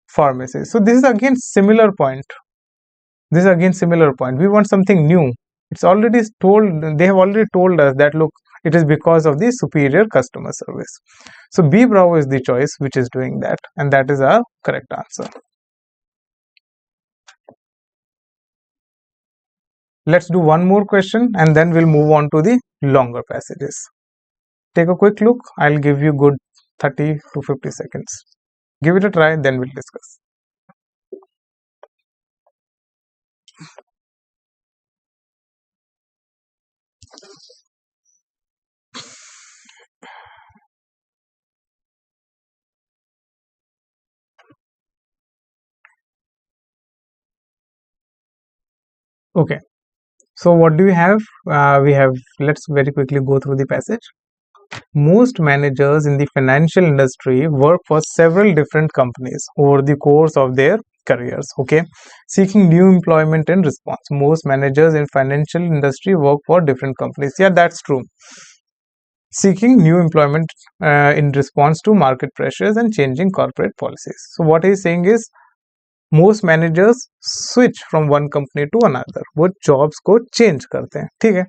[SPEAKER 1] pharmacies. So this is again similar point. We want something new. It's already told. They have already told us that look, it is because of the superior customer service. So B Bravo is the choice which is doing that, and that is our correct answer. Let's do one more question and then we'll move on to the longer passages. Take a quick look. I'll give you good 30 to 50 seconds. Give it a try, then we'll discuss. Okay. So what do we have? Let's very quickly go through the passage. Most managers in the financial industry work for several different companies over the course of their careers. Okay, seeking new employment in response. Most managers in financial industry work for different companies. Yeah, that's true. Seeking new employment in response to market pressures and changing corporate policies. So what he's saying is most managers switch from one company to another. वो jobs को change करते हैं. ठीक है.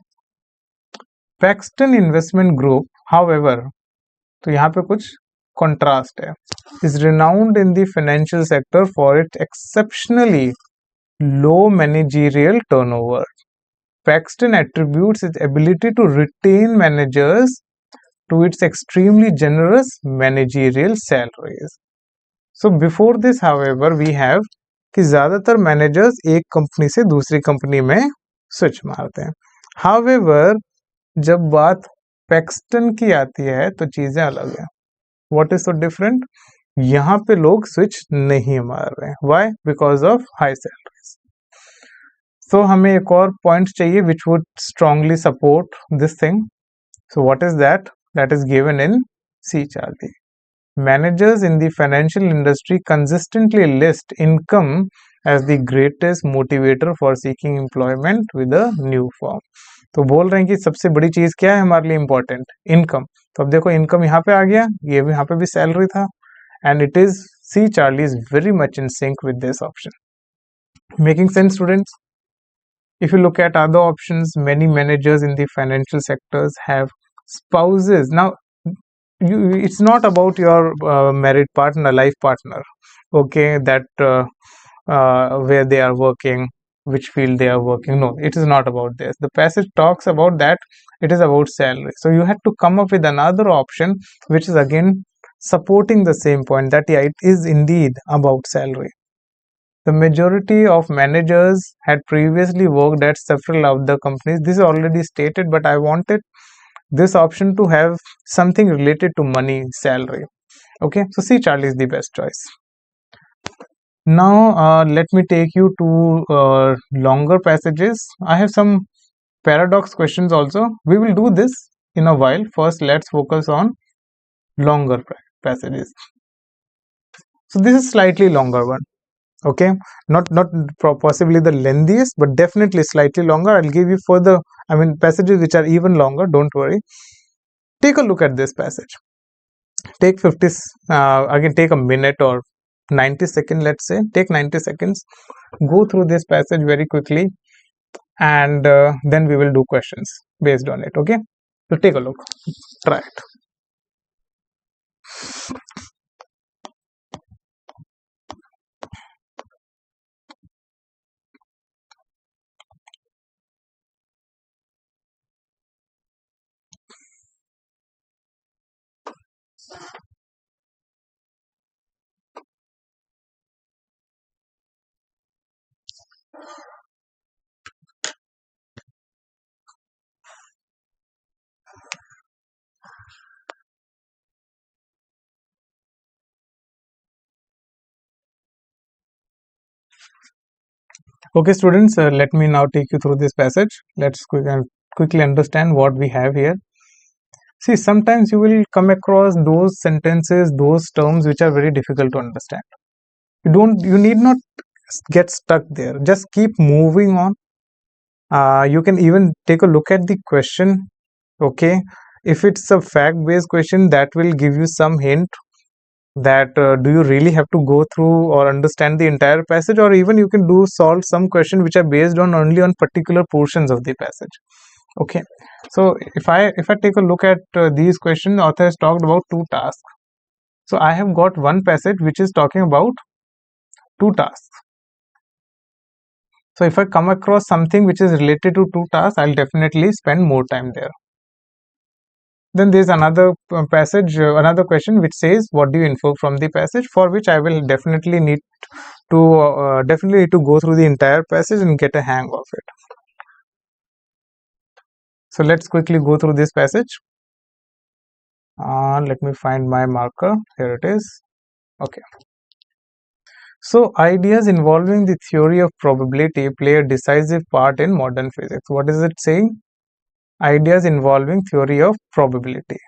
[SPEAKER 1] Paxton Investment Group, however, तो यहाँ पे कुछ contrast है, is renowned in the financial sector for its exceptionally low managerial turnover. Paxton attributes its ability to retain managers to its extremely generous managerial salaries. So before this, however, we have कि ज़्यादातर managers एक company से दूसरी company में switch मारते हैं. However, जब बात पैक्सटन की आती है तो चीजें अलग है. What is so different? यहाँ पे लोग स्विच नहीं मार रहे हैं. Why? Because of high salaries. So हमें एक और पॉइंट चाहिए which would strongly support this thing. So what is that? That is given in C Charlie. Managers in the financial industry consistently list income as the greatest motivator for seeking employment with a new firm. तो बोल रहे हैं कि सबसे बड़ी चीज क्या है हमारे लिए इम्पोर्टेंट? इनकम. तो अब देखो इनकम यहाँ पे आ गया, ये भी यहाँ पे भी सैलरी था, and it is C Charlie is very much in sync with this option. Making sense, students? If you look at other options, many managers in the financial sectors have spouses. Now, it's not about your married partner, life partner, okay, that where they are working, which field they are working. No, it is not about this. The passage talks about that. It is about salary. So you had to come up with another option which is again supporting the same point, that yeah, it is indeed about salary. The majority of managers had previously worked at several other companies. This is already stated, but I wanted this option to have something related to money, salary. Okay, so C Charlie is the best choice. Now let me take you to longer passages. I have some paradox questions also. We will do this in a while. First, let's focus on longer passages. So this is slightly longer one. Okay, not possibly the lengthiest, but definitely slightly longer. I'll give you further, passages which are even longer. Don't worry. Take a look at this passage. Take 50 again, take a minute or 90 seconds, let's say. Take 90 seconds, go through this passage very quickly, and then we will do questions based on it. Okay, so take a look, try it. Okay, students, let me now take you through this passage. Let's quickly understand what we have here. See, sometimes you will come across those sentences, those terms which are very difficult to understand. You need not get stuck there. Just keep moving on. You can even take a look at the question. Okay, if it's a fact-based question, that will give you some hint that do you really have to go through or understand the entire passage, or even you can solve some question which are based on only on particular portions of the passage. Okay, so if I take a look at these questions, author has talked about two tasks. So I have got one passage which is talking about two tasks. So if I come across something which is related to two tasks, I'll definitely spend more time there. Then there's another another question which says, what do you infer from the passage? For which I will definitely need to go through the entire passage and get a hang of it. So let's quickly go through this passage. Let me find my marker. Here it is. Okay. So ideas involving the theory of probability play a decisive part in modern physics. What is it saying? Ideas involving theory of probability.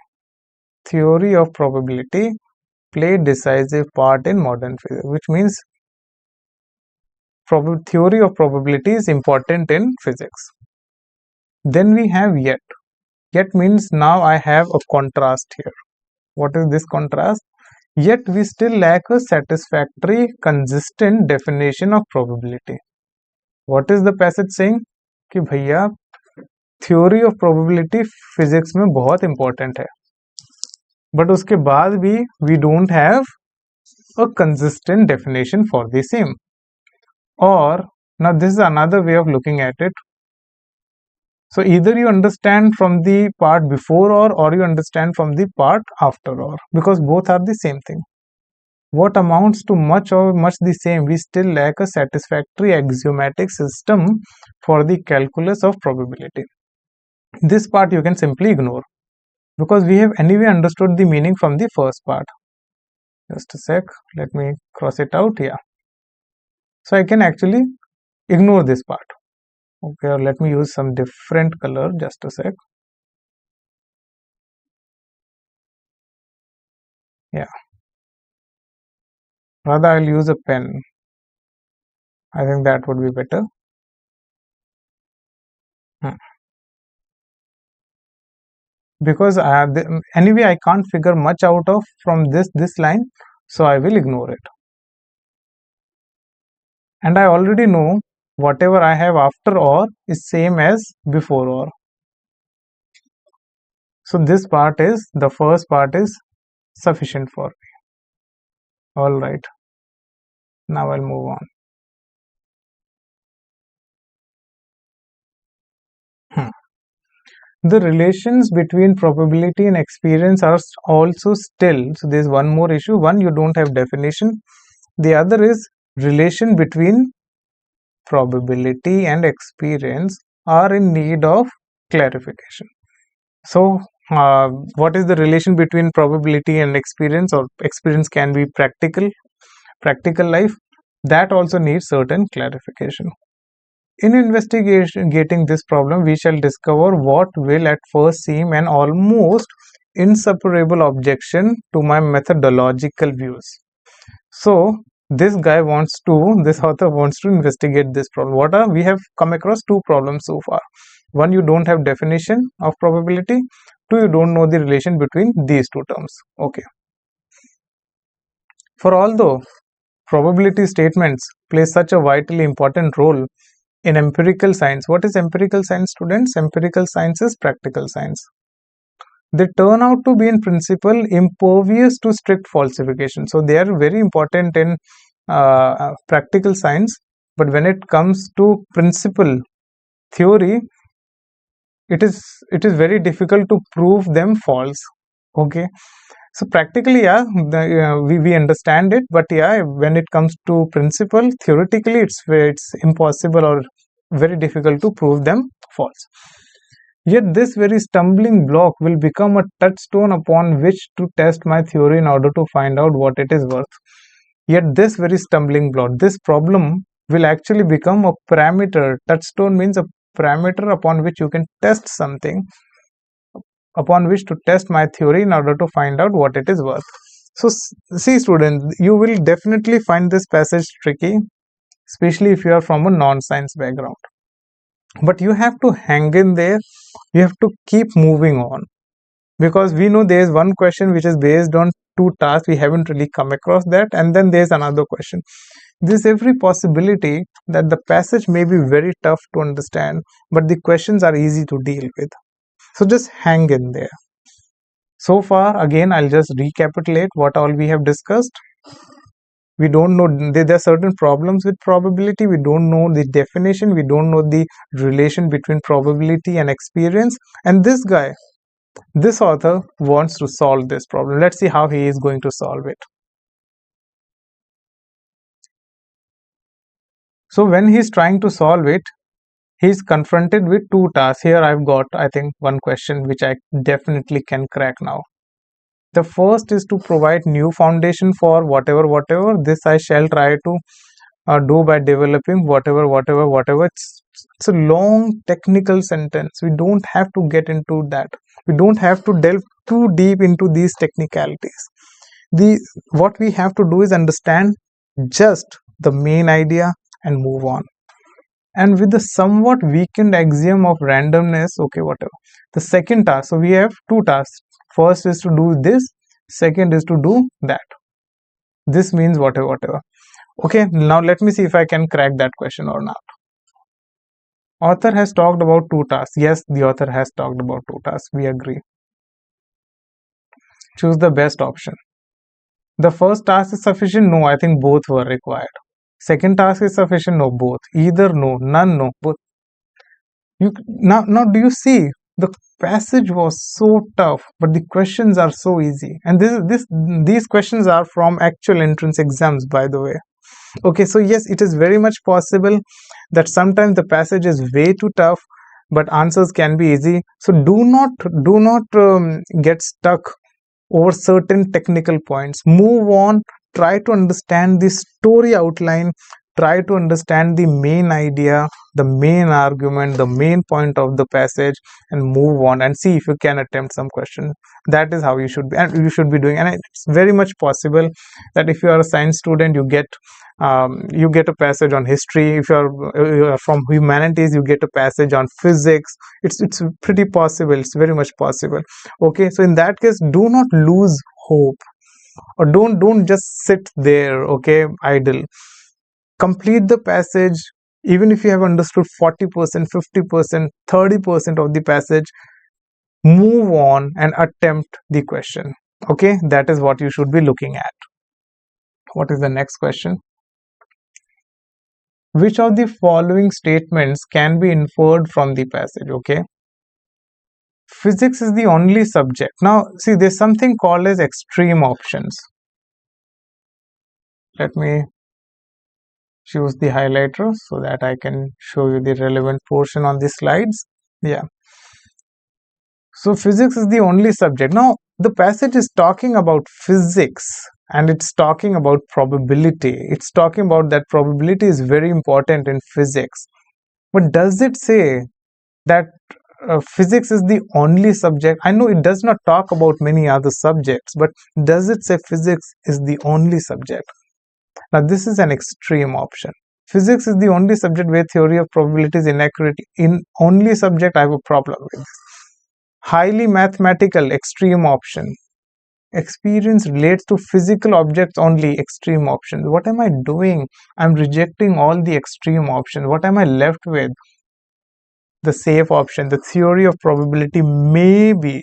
[SPEAKER 1] Theory of probability play decisive part in modern physics, which means theory of probability is important in physics. Then we have yet. Yet means now I have a contrast here. What is this contrast? Yet we still lack a satisfactory, consistent definition of probability. What is the passage saying? कि भैया theory of probability physics में बहुत important है, but उसके बाद भी we don't have a consistent definition for the same. Or now this is another way of looking at it. So either you understand from the part before or you understand from the part after or, because both are the same thing. What amounts to much the same, we still lack a satisfactory axiomatic system for the calculus of probability. This part you can simply ignore because we have anyway understood the meaning from the first part. Just a sec, let me cross it out here. So I can actually ignore this part. Okay, or let me use some different color, just a sec. Yeah, rather I'll use a pen. I think that would be better. Because anyway I can't figure much out of from this line, so I will ignore it. And I already know whatever I have after or is same as before or. So this part is, the first part is sufficient for me. All right. Now I'll move on. The relations between probability and experience are also still. So there's one more issue. One, you don't have definition. The other is relation between probability and experience are in need of clarification. So what is the relation between probability and experience, or experience can be practical life? That also needs certain clarification. In investigating this problem, we shall discover what will at first seem an almost insuperable objection to my methodological views. So this author wants to investigate this problem. We have come across two problems so far. One, you don't have definition of probability. Two, you don't know the relation between these two terms. Okay. For although probability statements play such a vitally important role in empirical science. What is empirical science, students? Empirical science is practical science. They turn out to be in principle impervious to strict falsification. So they are very important in practical science, but when it comes to principle theory, it is very difficult to prove them false. Okay, So practically, yeah, we understand it, but yeah, when it comes to principle, theoretically, it's impossible or very difficult to prove them false. Yet this very stumbling block will become a touchstone upon which to test my theory in order to find out what it is worth. Yet this very stumbling block, this problem will actually become a parameter. Touchstone means a parameter upon which you can test something, upon which to test my theory in order to find out what it is worth. So see students, you will definitely find this passage tricky, especially if you are from a non-science background. But you have to hang in there, you have to keep moving on, because we know there is one question which is based on two tasks, we haven't really come across that, and then there's another question. There's every possibility that the passage may be very tough to understand, but the questions are easy to deal with. So just hang in there. So far, again, I'll just recapitulate what all we have discussed. We don't know, there are certain problems with probability, we don't know the definition, we don't know the relation between probability and experience, and this author wants to solve this problem. Let's see how he is going to solve it. So when he's trying to solve it, he's confronted with two tasks. Here I've got, I think, one question which I definitely can crack now. The first is to provide new foundation for whatever. This I shall try to do by developing whatever. It's a long technical sentence. We don't have to get into that. We don't have to delve too deep into these technicalities. What we have to do is understand just the main idea and move on. And with the somewhat weakened axiom of randomness, okay, whatever. The second task, so we have two tasks. First is to do this, second is to do that. This means whatever. Okay, now let me see if I can crack that question or not. Author has talked about two tasks. Yes, the author has talked about two tasks. We agree. Choose the best option. The first task is sufficient? No, I think both were required. Second task is sufficient? No, both. Either no, none, no, both. Now do you see? The passage was so tough, but the questions are so easy. And these questions are from actual entrance exams, by the way. Okay, so yes, it is very much possible that sometimes the passage is way too tough, but answers can be easy. So do not get stuck over certain technical points. Move on, try to understand the story outline, try to understand the main idea, the main argument, the main point of the passage, and move on and see if you can attempt some question. That is how you should be, and you should be doing. And it's very much possible that if you are a science student, you get a passage on history. If you are from humanities, you get a passage on physics. It's pretty possible. It's very much possible. Okay, so in that case, do not lose hope, or don't just sit there, okay, idle. Complete the passage. Even if you have understood 40%, 50%, 30% of the passage, move on and attempt the question. Okay, that is what you should be looking at. What is the next question? Which of the following statements can be inferred from the passage? Okay, physics is the only subject. Now see, there's something called as extreme options. Let me choose the highlighter so that I can show you the relevant portion on the slides. Yeah, so physics is the only subject. Now the passage is talking about physics, and it's talking about probability. It's talking about that probability is very important in physics. But does it say that physics is the only subject? I know it does not talk about many other subjects, but does it say physics is the only subject? Now this is an extreme option. Physics is the only subject where theory of probability is inaccurate. In only subject, I have a problem with. Highly mathematical, extreme option. Experience relates to physical objects only, extreme option. What am I doing? I'm rejecting all the extreme options. What am I left with? The safe option. The theory of probability may be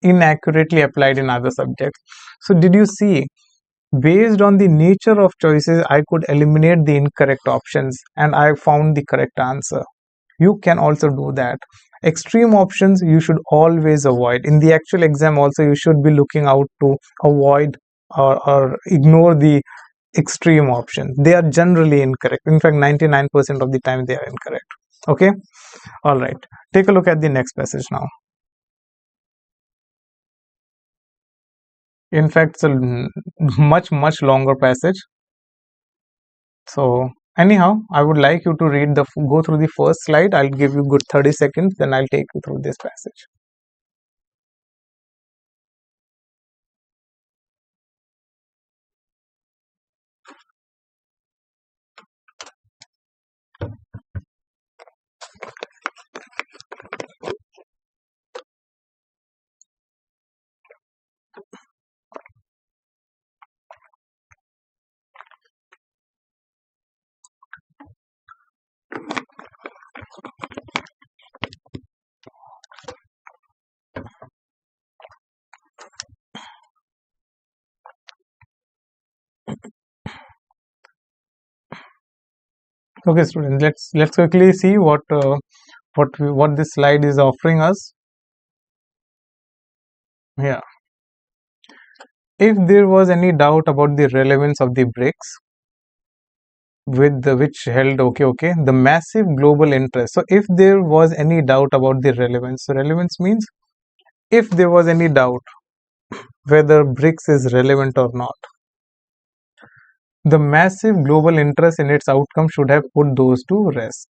[SPEAKER 1] inaccurately applied in other subjects. So did you see? Based on the nature of choices, I could eliminate the incorrect options and I found the correct answer. You can also do that. Extreme options you should always avoid. In the actual exam also, you should be looking out to avoid or ignore the extreme options. They are generally incorrect. In fact, 99% of the time they are incorrect. Okay, all right, take a look at the next passage now. In fact, it's a much longer passage. So anyhow, I would like you to go through the first slide. I'll give you good 30 seconds, then I'll take you through this passage. Okay, students, let's quickly see what this slide is offering us. Yeah. If there was any doubt about the relevance of the BRICS, which held the massive global interest. So if there was any doubt about the relevance, so relevance means if there was any doubt whether BRICS is relevant or not, the massive global interest in its outcome should have put those to rest.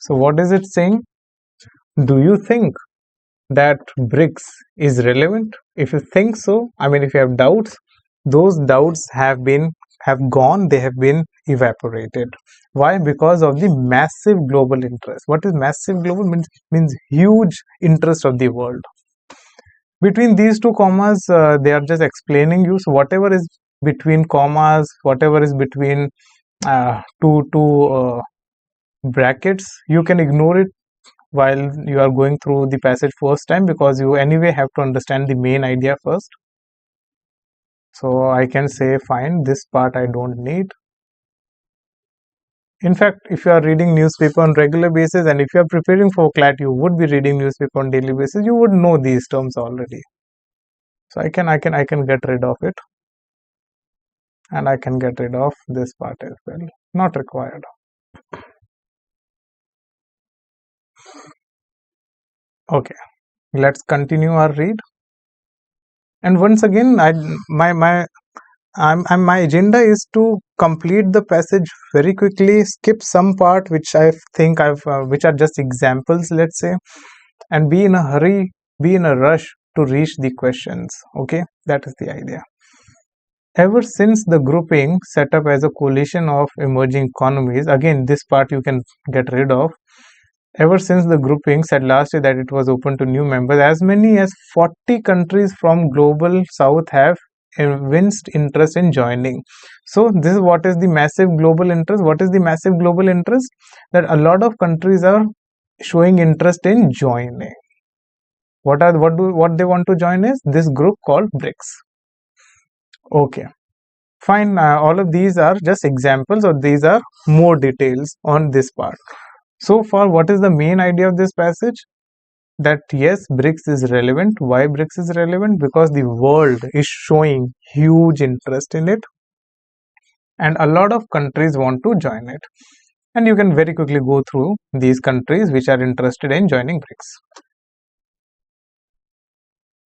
[SPEAKER 1] So what is it saying? Do you think that BRICS is relevant? If you think so, I mean, if you have doubts, those doubts have gone, they have been evaporated. Why? Because of the massive global interest. What is massive global? Means huge interest of the world. Between these two commas, they are just explaining you. So whatever is between commas, whatever is between two brackets, you can ignore it while you are going through the passage first time, because you anyway have to understand the main idea first. So I can say fine, this part I don't need. In fact, if you are reading newspaper on regular basis and if you are preparing for CLAT, you would be reading newspaper on daily basis, you would know these terms already. So I can get rid of it, and I can get rid of this part as well. Not required. Okay, let's continue our read. And once again, my agenda is to complete the passage very quickly, skip some part which I think which are just examples, let's say, and be in a hurry, be in a rush to reach the questions. Okay, that is the idea. Ever since the grouping set up as a coalition of emerging economies, again this part you can get rid of. Ever since the grouping said last year that it was open to new members, as many as 40 countries from global south have evinced interest in joining. So this is what is the massive global interest. What is the massive global interest? That a lot of countries are showing interest in joining. What they want to join is this group called BRICS. Okay, fine. All of these are just examples, or these are more details on this part. So far, what is the main idea of this passage? That yes, BRICS is relevant. Why BRICS is relevant? Because the world is showing huge interest in it, and a lot of countries want to join it. And you can very quickly go through these countries which are interested in joining BRICS.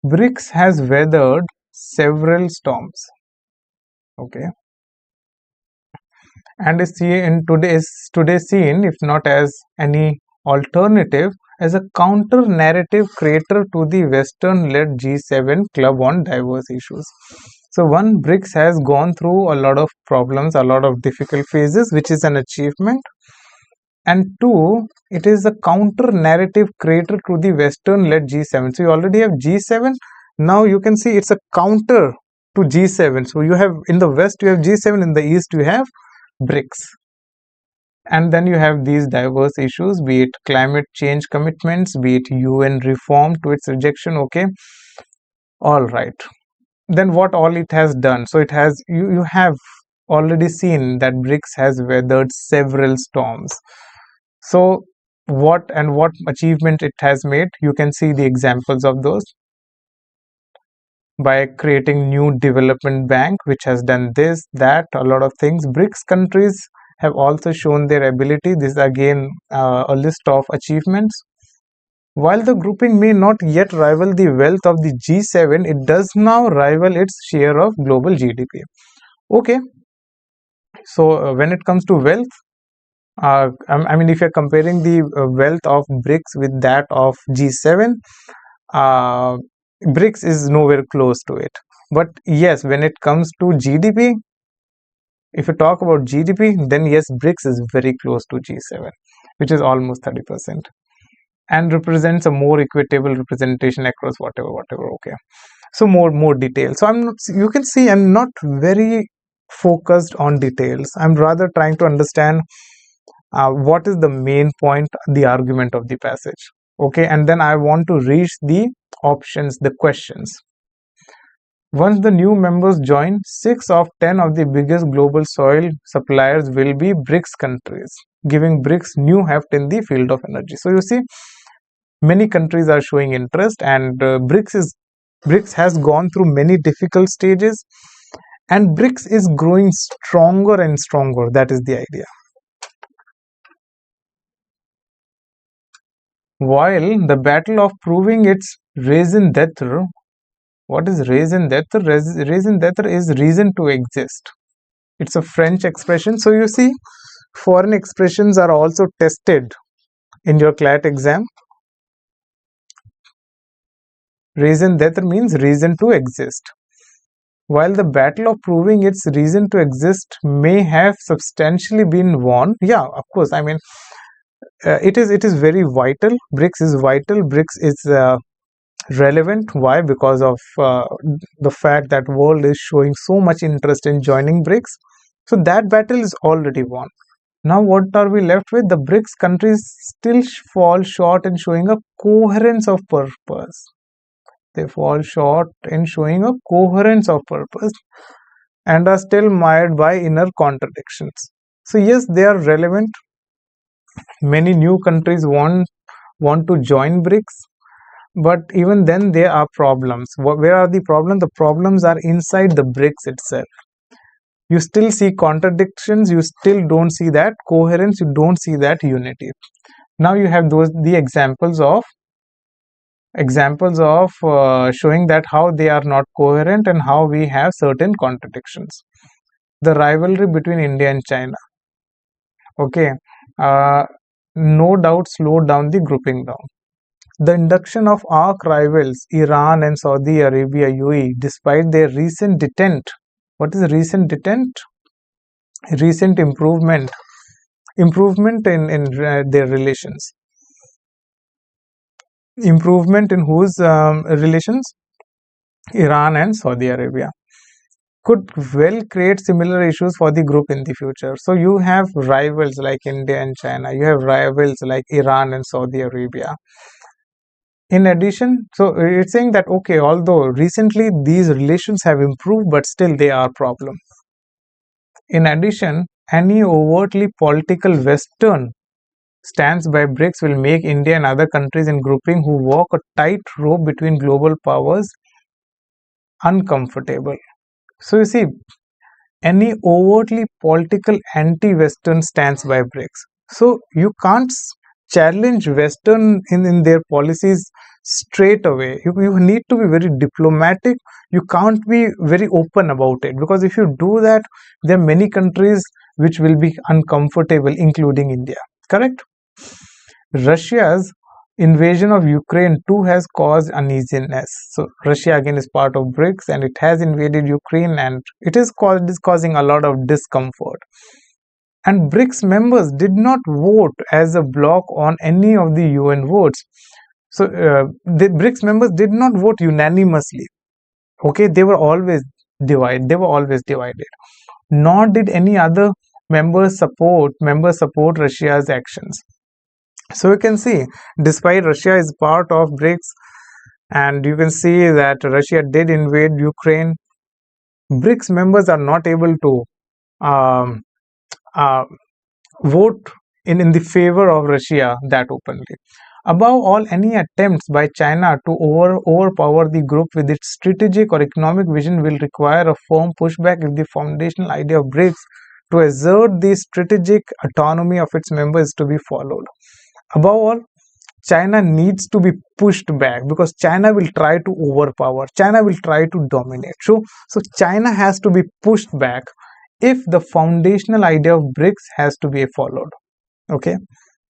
[SPEAKER 1] BRICS has weathered several storms. Okay, and is seen in today's seen, if not as any alternative, as a counter narrative creator to the Western led G7 club on diverse issues. So one, BRICS has gone through a lot of problems, a lot of difficult phases, which is an achievement. And two, it is a counter narrative creator to the Western led G7. So you already have G7. Now you can see it's a counter to G7. So you have in the West you have G7, in the East you have BRICS. And then you have these diverse issues, be it climate change commitments, be it UN reform to its rejection. Okay, all right. Then what all it has done? So it has, you have already seen that BRICS has weathered several storms. So what achievement it has made. You can see the examples of those by creating new development bank which has done this, that, a lot of things. BRICS countries have also shown their ability. This is again a list of achievements. While the grouping may not yet rival the wealth of the G7, it does now rival its share of global GDP. Okay, so when it comes to wealth, I mean, if you're comparing the wealth of BRICS with that of G7, BRICS is nowhere close to it. But yes, when it comes to GDP, if you talk about GDP, then yes, BRICS is very close to G7, which is almost 30%, and represents a more equitable representation across whatever. Okay, so more details. So you can see I'm not very focused on details. I'm rather trying to understand what is the main point, the argument of the passage. Okay, and then I want to reach the options, the questions. Once the new members join, 6 of 10 of the biggest global soil suppliers will be BRICS countries, giving BRICS new heft in the field of energy. So you see, many countries are showing interest, and BRICS has gone through many difficult stages, and BRICS is growing stronger and stronger. That is the idea. While the battle of proving its raison d'etre, what is raison d'etre? Raison d'etre is reason to exist. It's a French expression. So you see, foreign expressions are also tested in your CLAT exam. Raison d'etre means reason to exist. While the battle of proving its reason to exist may have substantially been won, yeah, of course, I mean, it is very vital. BRICS is vital. BRICS is relevant. Why? Because of the fact that world is showing so much interest in joining BRICS. So that battle is already won. Now what are we left with? The BRICS countries still fall short in showing a coherence of purpose. They fall short in showing a coherence of purpose and are still mired by inner contradictions. So yes, they are relevant. Many new countries want to join BRICS, but even then there are problems. Where are the problems? The problems are inside the BRICS itself. You still see contradictions, you still don't see that coherence, you don't see that unity. Now you have the examples of showing that how they are not coherent and how we have certain contradictions. The rivalry between India and China. Okay, no doubt slowed down the grouping down. The induction of arch rivals Iran and Saudi Arabia UAE, despite their recent detent. What is recent detent? Recent improvement in their relations. Improvement in whose relations? Iran and Saudi Arabia. Could well create similar issues for the group in the future. So you have rivals like India and China. You have rivals like Iran and Saudi Arabia. In addition, so it's saying that, okay, although recently these relations have improved, but still they are problems. In addition, any overtly political Western stance by BRICS will make India and other countries in grouping who walk a tight rope between global powers uncomfortable. So you see, any overtly political anti-Western stance by BRICS. So you can't challenge Western in their policies straight away. You need to be very diplomatic. You can't be very open about it, because if you do that, there are many countries which will be uncomfortable, including India. Correct? Russia's invasion of Ukraine too has caused uneasiness. So Russia again is part of BRICS, and it has invaded Ukraine, and it is causing a lot of discomfort. And BRICS members did not vote as a bloc on any of the UN votes. So the BRICS members did not vote unanimously. Okay, they were always divided. Nor did any other members support Russia's actions. So you can see, despite Russia is part of BRICS, and you can see that Russia did invade Ukraine, BRICS members are not able to vote in the favor of Russia that openly. Above all, any attempts by China to overpower the group with its strategic or economic vision will require a firm pushback if the foundational idea of BRICS to assert the strategic autonomy of its members is to be followed. Above all, China needs to be pushed back because China will try to overpower, China will try to dominate. So China has to be pushed back if the foundational idea of BRICS has to be followed. Okay.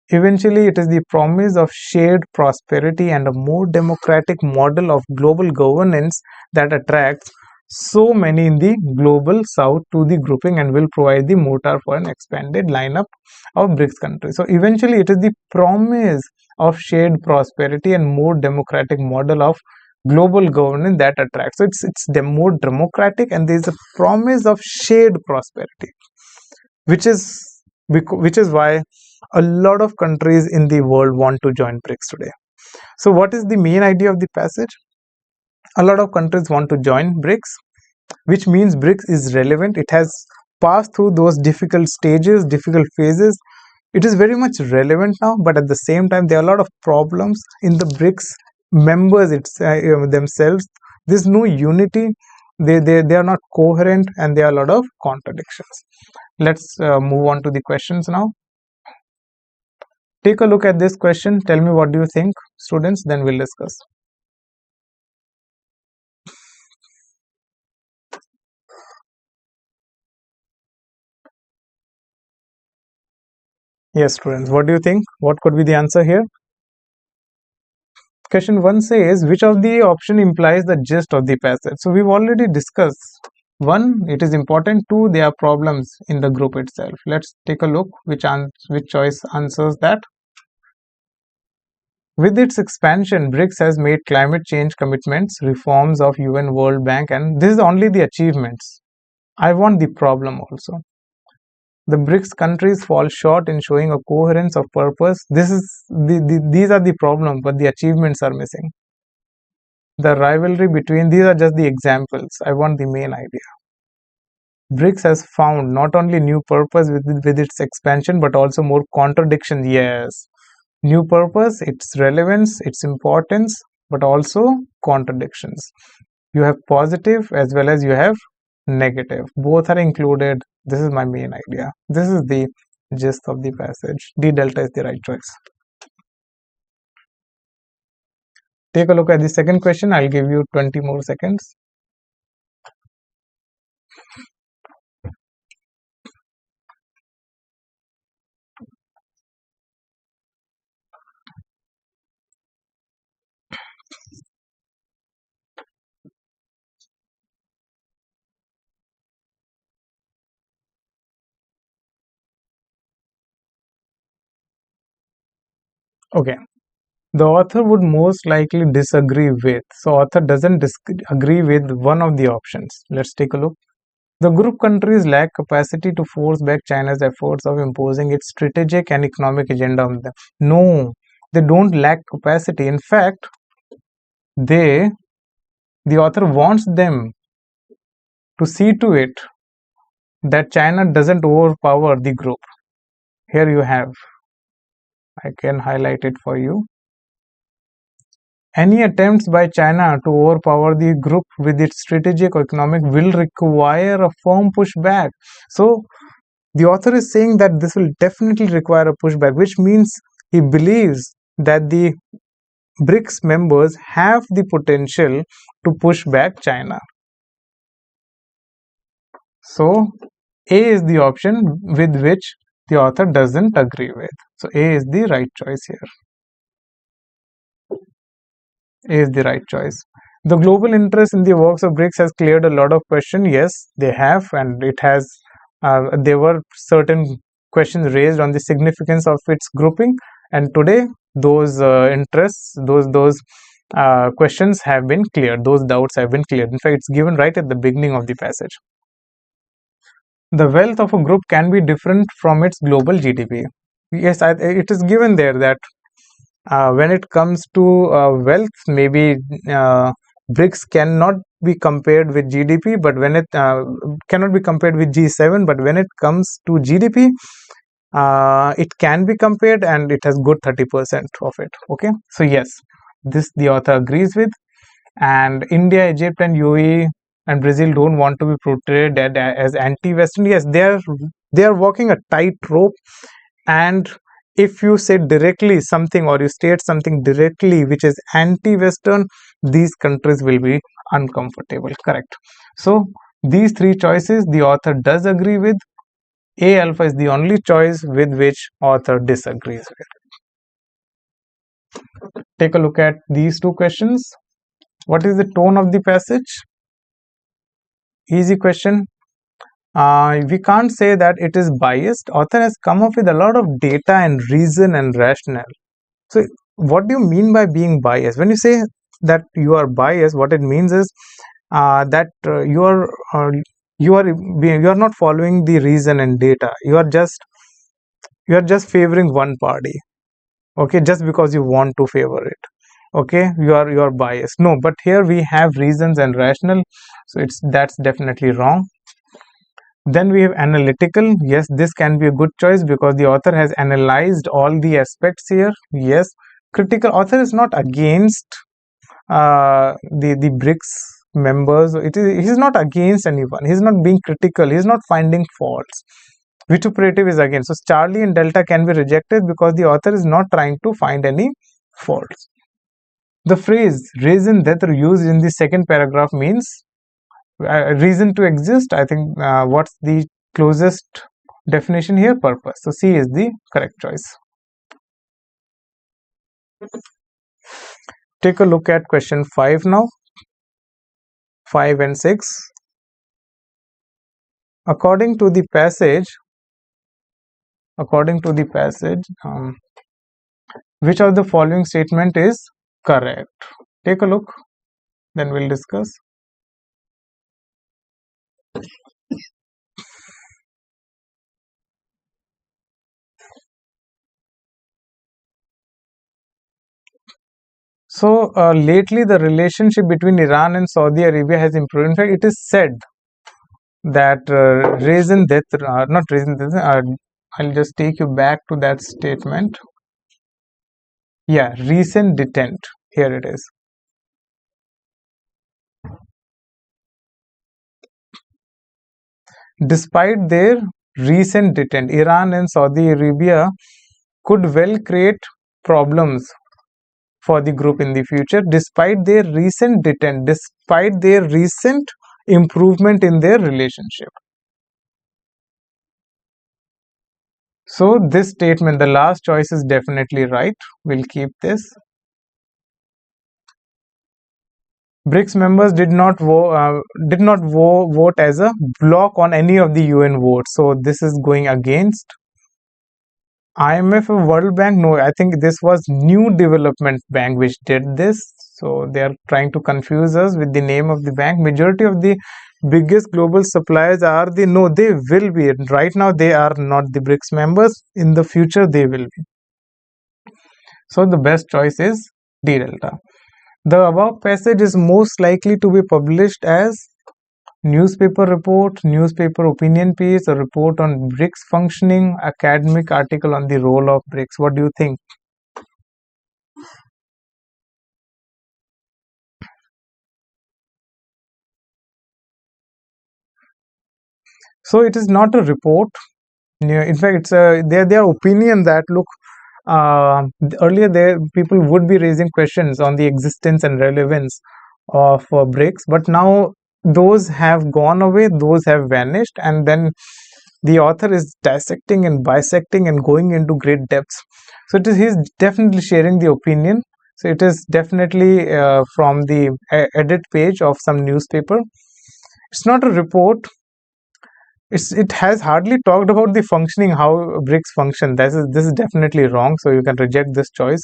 [SPEAKER 1] Eventually, it is the promise of shared prosperity and a more democratic model of global governance that attracts so many in the global south to the grouping and will provide the motor for an expanded lineup of BRICS countries. So eventually, it is the promise of shared prosperity and more democratic model of global governance that attracts. So it's the more democratic, and there is a promise of shared prosperity, which is why a lot of countries in the world want to join BRICS today. So what is the main idea of the passage? A lot of countries want to join BRICS, which means BRICS is relevant. It has passed through those difficult stages, difficult phases. It is very much relevant now, but at the same time, there are a lot of problems in the BRICS members themselves. There's no unity. They are not coherent, and there are a lot of contradictions. Let's move on to the questions now. Take a look at this question. Tell me what do you think, students, then we'll discuss. Yes, students, what do you think? What could be the answer here? Question 1 says, which of the option implies the gist of the passage? So we've already discussed. 1, it is important. 2, there are problems in the group itself. Let's take a look which choice answers that. With its expansion, BRICS has made climate change commitments, reforms of UN World Bank, and this is only the achievements. I want the problem also. The BRICS countries fall short in showing a coherence of purpose. These are the problems, but the achievements are missing. The rivalry between these are just the examples. I want the main idea. BRICS has found not only new purpose with its expansion, but also more contradictions. Yes, new purpose, its relevance, its importance, but also contradictions. You have positive as well as you have negative. Both are included. This is my main idea. This is the gist of the passage. D delta is the right choice. Take a look at the second question. I'll give you 20 more seconds. Okay. The author would most likely disagree with. So author doesn't agree with one of the options. Let's take a look. The group countries lack capacity to force back China's efforts of imposing its strategic and economic agenda on them. No, they don't lack capacity. In fact, the author wants them to see to it that China doesn't overpower the group. Here you have. I can highlight it for you. Any attempts by China to overpower the group with its strategic or economic will require a firm pushback. So the author is saying that this will definitely require a pushback, which means he believes that the BRICS members have the potential to push back China. So A is the option with which the author doesn't agree with. So A is the right choice here. A is the right choice. The global interest in the works of BRICS has cleared a lot of questions. Yes, they have, and it has. There were certain questions raised on the significance of its grouping, and today those interests, those questions have been cleared. Those doubts have been cleared. In fact, it's given right at the beginning of the passage. The wealth of a group can be different from its global GDP. Yes, it is given there that when it comes to wealth, maybe BRICS cannot be compared with GDP, but when it cannot be compared with G7, but when it comes to GDP, it can be compared and it has good 30% of it. Okay, so yes, this the author agrees with. And India, Egypt and UAE and Brazil don't want to be portrayed as anti-Western. Yes, they are walking a tight rope, and if you say directly something or you state something directly which is anti-Western, these countries will be uncomfortable. Correct. So these three choices the author does agree with. A alpha is the only choice with which author disagrees with. Take a look at these two questions. What is the tone of the passage? Easy question. We can't say that it is biased. Author has come up with a lot of data and reason and rationale. So what do you mean by being biased? When you say that you are biased, what it means is that you are not following the reason and data. You are just favoring one party. Okay, just because you want to favor it. Okay, you are biased. No, but here we have reasons and rational, so that's definitely wrong. Then we have analytical. Yes, this can be a good choice because the author has analyzed all the aspects here. Yes, critical. Author is not against the BRICS members. He's not against anyone. He's not being critical. He's not finding faults. Vituperative is against. So Charlie and Delta can be rejected because the author is not trying to find any faults. The phrase reason that are used in the second paragraph means reason to exist. I think what's the closest definition here? Purpose. So C is the correct choice. Take a look at question 5 now. 5 and 6. According to the passage, which of the following statement is correct? Take a look, then we'll discuss. So lately the relationship between Iran and Saudi Arabia has improved. In fact, it is said that I'll just take you back to that statement. Yeah, recent detent. Here it is. Despite their recent detent, Iran and Saudi Arabia could well create problems for the group in the future, despite their recent detent, despite their recent improvement in their relationship. So this statement, the last choice, is definitely right. We'll keep this. BRICS members did not vote as a block on any of the UN votes. So this is going against. IMF or World Bank? No, I think this was New Development Bank which did this. So they are trying to confuse us with the name of the bank. Majority of the biggest global suppliers are they will be. Right now they are not the BRICS members. In the future they will be. So the best choice is D delta. The above passage is most likely to be published as newspaper report, newspaper opinion piece, a report on BRICS functioning, academic article on the role of BRICS. What do you think? So it is not a report. In fact, it's their opinion that look. Earlier, people would be raising questions on the existence and relevance of BRICS, but now those have gone away, those have vanished, and then the author is dissecting and bisecting and going into great depths. So he's definitely sharing the opinion. So it is definitely from the edit page of some newspaper. It's not a report. It has hardly talked about the functioning, how BRICS function. This is definitely wrong. So you can reject this choice.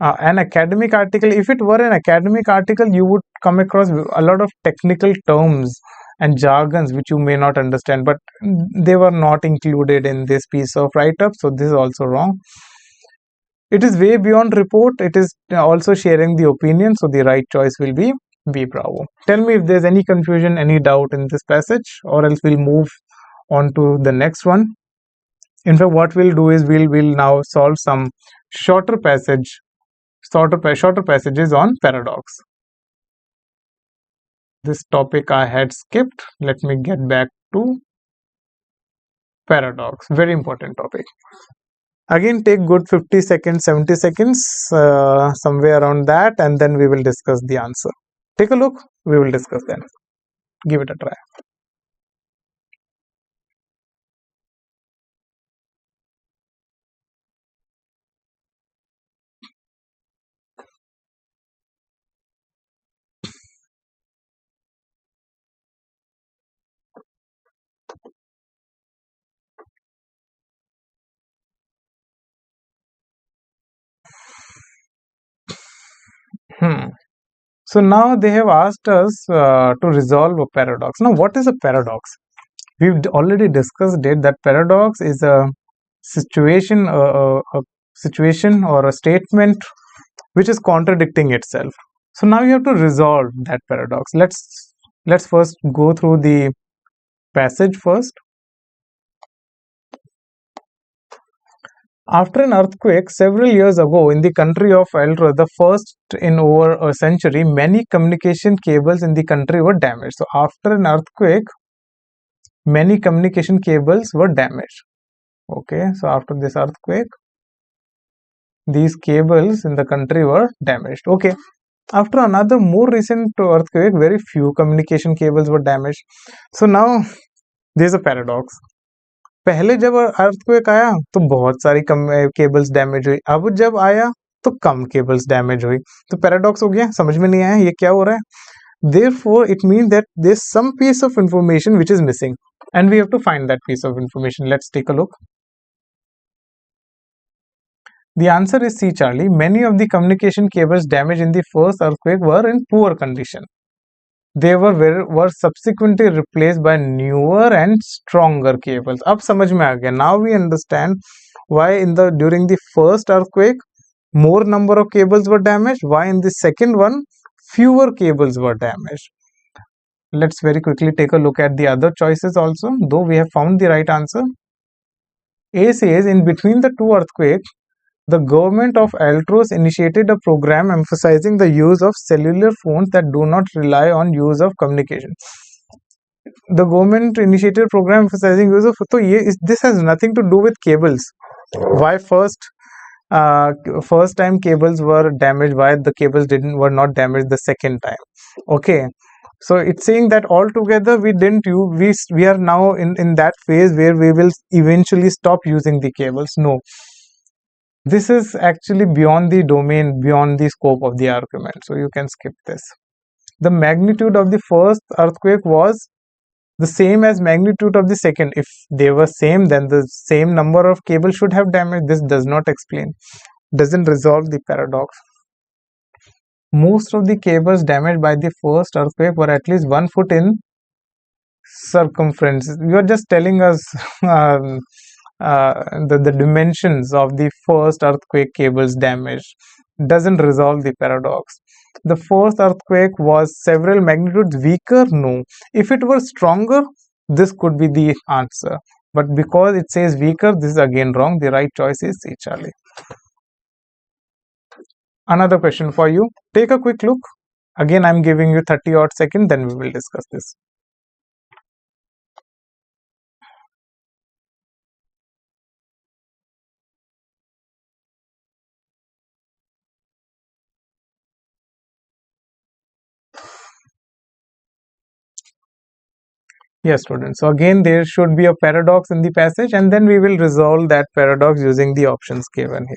[SPEAKER 1] An academic article, if it were an academic article, you would come across a lot of technical terms and jargons which you may not understand, but they were not included in this piece of write-up. So this is also wrong. It is way beyond report. It is also sharing the opinion. So the right choice will be B. Bravo. Tell me if there's any confusion, any doubt in this passage, or else we'll move on to the next one. In fact, what we'll do is we'll now solve some shorter passages on paradox. This topic I had skipped. Let me get back to paradox. Very important topic. Again, take good 50 seconds, 70 seconds, somewhere around that, and then we will discuss the answer. Take a look. We will discuss then. Give it a try. So now they have asked us to resolve a paradox. Now, what is a paradox? We've already discussed it, that paradox is a situation, or a statement which is contradicting itself. So now you have to resolve that paradox. Let's first go through the passage first. After an earthquake several years ago in the country of AILET, the first in over a century, many communication cables in the country were damaged. So after an earthquake, many communication cables were damaged. Okay, so after this earthquake, these cables in the country were damaged. Okay, after another more recent earthquake, very few communication cables were damaged. So now there's a paradox. पहले जब earthquake आया तो बहुत सारी cables damage हुई, अब जब आया तो कम केबल्स डैमेज हुई. तो पैराडॉक्स हो गया, समझ में नहीं आया ये क्या हो रहा है. Therefore it means that there's some piece of information which is missing and we have to find that piece of information. Let's take a look. The answer is C, Charlie. Many of the communication cables damaged in the first earthquake were in poor condition. They were subsequently replaced by newer and stronger cables. अब समझ में आ गया. Now we understand why during the first earthquake more number of cables were damaged, why in the second one fewer cables were damaged. Let's very quickly take a look at the other choices also, though we have found the right answer. A says in between the two earthquakes, the government of AILET initiated a program emphasizing the use of cellular phones that do not rely on use of communication. The government initiated a program emphasizing use of. So this has nothing to do with cables. Why first time cables were damaged? Why the cables were not damaged the second time? Okay. So it's saying that altogether we are now in that phase where we will eventually stop using the cables. No. This is actually beyond the domain, beyond the scope of the argument. So you can skip this. The magnitude of the first earthquake was the same as magnitude of the second. If they were same, then the same number of cables should have damaged. This does not explain, doesn't resolve the paradox. Most of the cables damaged by the first earthquake were at least 1 foot in circumference. You are just telling us the dimensions of the first earthquake cables damaged. Doesn't resolve the paradox. The first earthquake was several magnitudes weaker. No. If it were stronger, this could be the answer. But because it says weaker, this is again wrong. The right choice is C, Charlie. Another question for you. Take a quick look. Again, I'm giving you 30 odd seconds, then we will discuss this. Yes, students. So again, there should be a paradox in the passage, and then we will resolve that paradox using the options given here.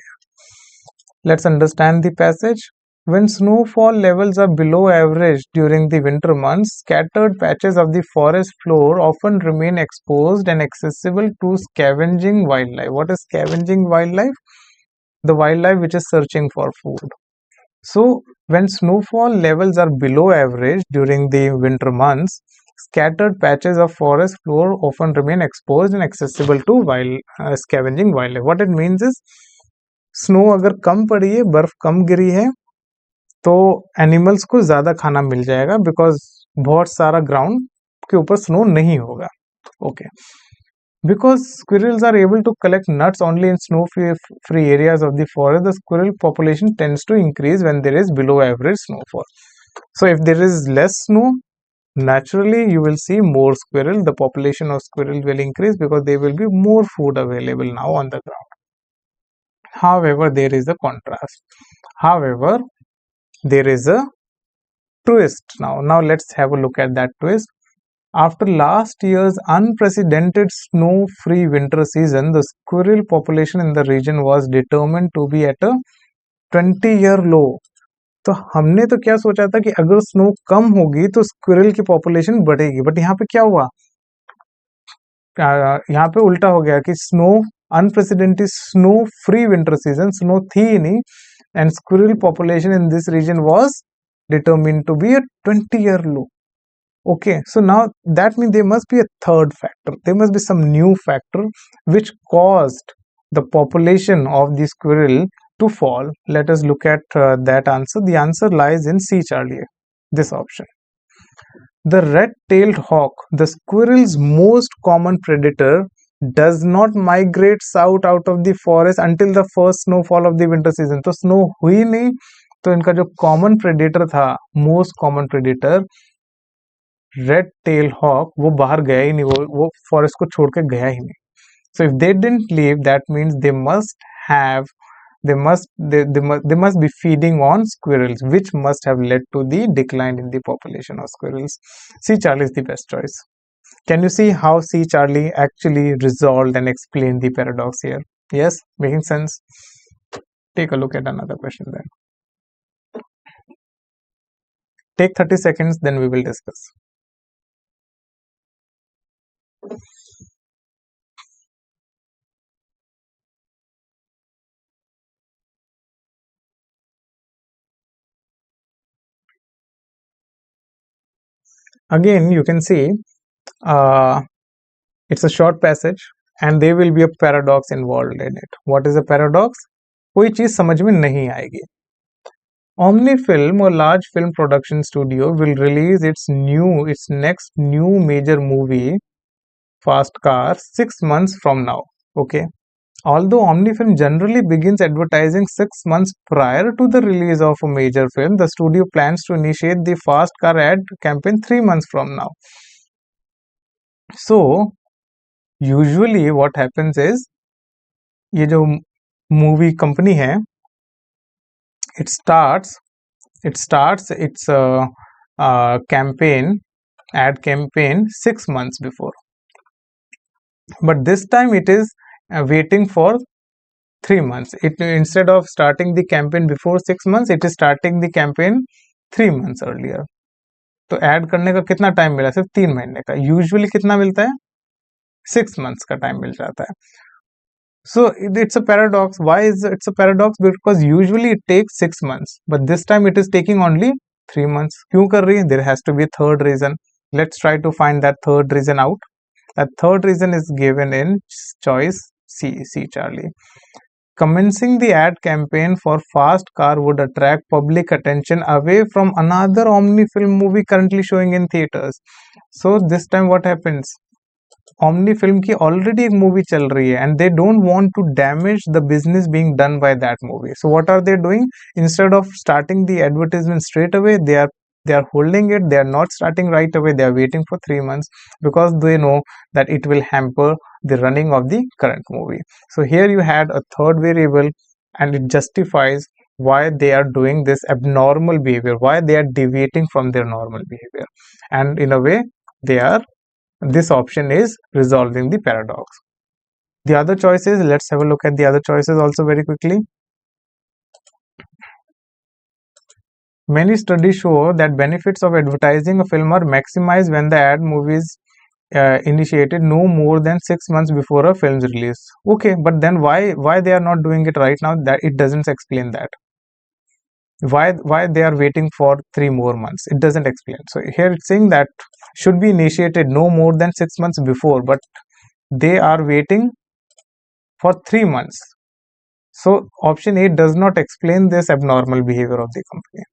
[SPEAKER 1] Let's understand the passage. When snowfall levels are below average during the winter months, scattered patches of the forest floor often remain exposed and accessible to scavenging wildlife. What is scavenging wildlife? The wildlife which is searching for food. So, when snowfall levels are below average during the winter months, scattered patches of forest floor often remain exposed and accessible to scavenging wildlife. What it means is, snow अगर कम पड़ी है, बर्फ कम गिरी है, तो animals को ज़्यादा खाना मिल जाएगा बिकॉज बहुत सारा ग्राउंड के ऊपर स्नो नहीं होगा. Okay. Because squirrels are able to collect nuts only in snow-free areas of the forest, the squirrel population tends to increase when there is below average snowfall. So if there is less snow, naturally you will see more squirrel. The population of squirrel will increase because there will be more food available now on the ground. However, there is a contrast. However, there is a twist now. Now let's have a look at that twist. After last year's unprecedented snow-free winter season, the squirrel population in the region was determined to be at a 20-year low. तो हमने तो क्या सोचा था कि अगर snow कम होगी तो स्क्विरल की पॉपुलेशन बढ़ेगी, बट यहाँ पे क्या हुआ, यहाँ पे उल्टा हो गया कि snow unprecedented snow free winter season, snow थी ही नहीं, and squirrel population in this region was determined to be a 20-year low. Okay, so now that means there must be a third factor. There must be some new factor which caused the population of the squirrel to fall. Let us look at that answer. The answer lies in C, Charlie, this option. The red-tailed hawk, the squirrel's most common predator, does not migrate south out of the forest until the first snowfall of the winter season. तो snow हुई नहीं, तो इनका जो common predator था, most common predator red tail hawk, वो बाहर गया ही नहीं, वो फॉरेस्ट को छोड़ के गया ही नहीं. So if they didn't leave, that means they must have they must be feeding on squirrels, which must have led to the decline in the population of squirrels. C, Charlie is the best choice. Can you see how C, Charlie actually resolved and explained the paradox here? Yes, making sense. Take a look at another question then. Take 30 seconds, then we will discuss. Again, you can see it's a short passage and there will be a paradox involved in it. What is a paradox? कोई चीज समझ में नहीं आएगी. Omnifilm, or large film production studio, will release its next new major movie, Fast Car, 6 months from now. Okay. Although Omnifilm generally begins advertising 6 months prior to the release of a major film, the studio plans to initiate the Fast Car ad campaign 3 months from now. So, usually what happens is, ये जो movie company है, it starts its ad campaign 6 months before, but this time it is waiting for 3 months. Instead of starting the campaign before 6 months, it is starting the campaign 3 months earlier. तो add करने का कितना time मिला? सिर्फ 3 महीने का. Usually कितना मिलता है? 6 months का टाइम मिल जाता है. So it's a paradox. Why is it's a paradox? Because usually it takes 6 months, but this time it is taking only 3 months. क्यों कर रही है? There has to be a third reason. Let's try to find that third reason out. That third reason is given in choice C, Charlie. Commencing the ad campaign for Fast Car would attract public attention away from another Omnifilm movie currently showing in theaters. So this time what happens? Omnifilm की already एक movie चल रही है and they don't want to damage the business being done by that movie. So what are they doing? Instead of starting the advertisement straight away, they are holding it. They are not starting right away. They are waiting for 3 months because they know that it will hamper the running of the current movie. So here you had a third variable and it justifies why they are doing this abnormal behavior, why they are deviating from their normal behavior, and in a way this option is resolving the paradox. The other choices, let's have a look at the other choices also very quickly. Many studies show that benefits of advertising a film are maximized when the ad movie is initiated no more than 6 months before a film's release. Okay, but then why they are not doing it right now? That it doesn't explain that. Why they are waiting for 3 more months? It doesn't explain. So here it's saying that should be initiated no more than 6 months before, but they are waiting for 3 months. So option A does not explain this abnormal behavior of the company.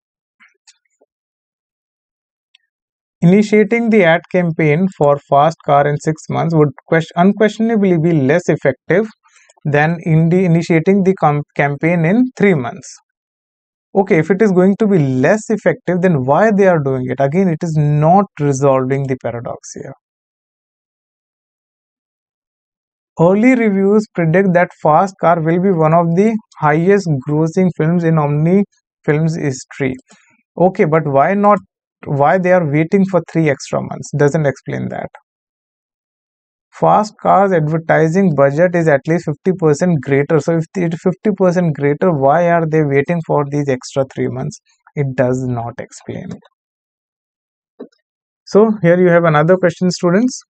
[SPEAKER 1] Initiating the ad campaign for fast car in 6 months would unquestionably be less effective than initiating the campaign in 3 months. Okay, if it is going to be less effective, then why they are doing it? Again, it is not resolving the paradox here. Early reviews predict that Fast Car will be one of the highest grossing films in Omni Films history. Okay, but why not? Why they are waiting for 3 extra months? Doesn't explain that. Fast Car's advertising budget is at least 50% greater. So if it is 50% greater, why are they waiting for these extra 3 months? It does not explain. So here you have another question, students.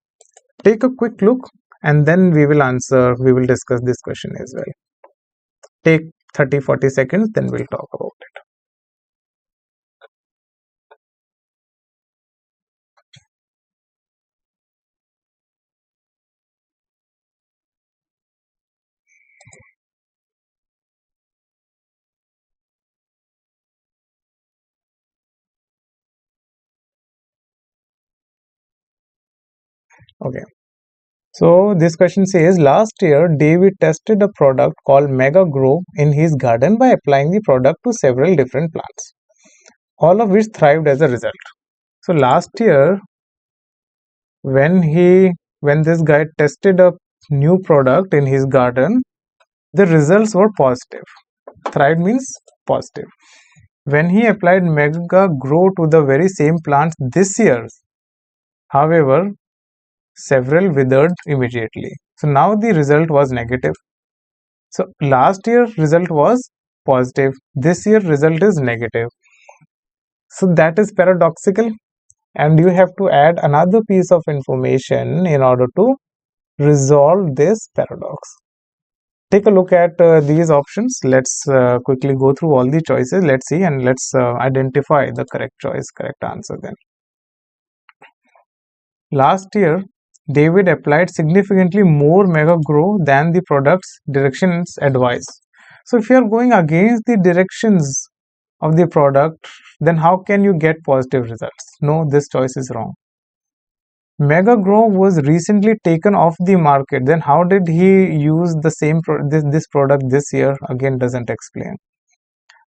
[SPEAKER 1] Take a quick look and then we will discuss this question as well. Take 30-40 seconds, then we'll talk about it. Okay. So this question says, last year David tested a product called Mega Grow in his garden by applying the product to several different plants, all of which thrived as a result. So last year, when this guy tested a new product in his garden, the results were positive. Thrived means positive. When he applied Mega Grow to the very same plants this year, however, several withered immediately. So now the result was negative. So last year result was positive. This year result is negative. So that is paradoxical, and you have to add another piece of information in order to resolve this paradox. Take a look at these options. Let's quickly go through all the choices. Let's see, and let's identify the correct choice, correct answer then. Last year, David applied significantly more Mega Grow than the product's directions advise. So if you are going against the directions of the product, then how can you get positive results? No, this choice is wrong. Mega Grow was recently taken off the market. Then how did he use the same this product this year? Again, doesn't explain.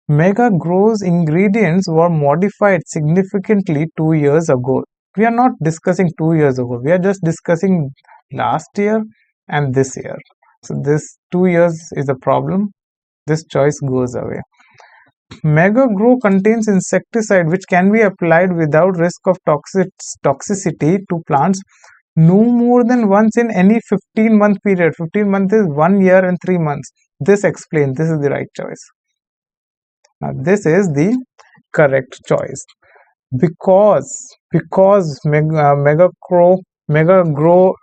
[SPEAKER 1] Mega Grow's ingredients were modified significantly 2 years ago. We are not discussing 2 years ago. We are just discussing last year and this year. So this 2 years is a problem. This choice goes away. Mega Grow contains insecticide which can be applied without risk of toxicity to plants no more than once in any 15-month period. 15 months is 1 year and 3 months. This explains. This is the right choice. Now this is the correct choice. Because Mega Grow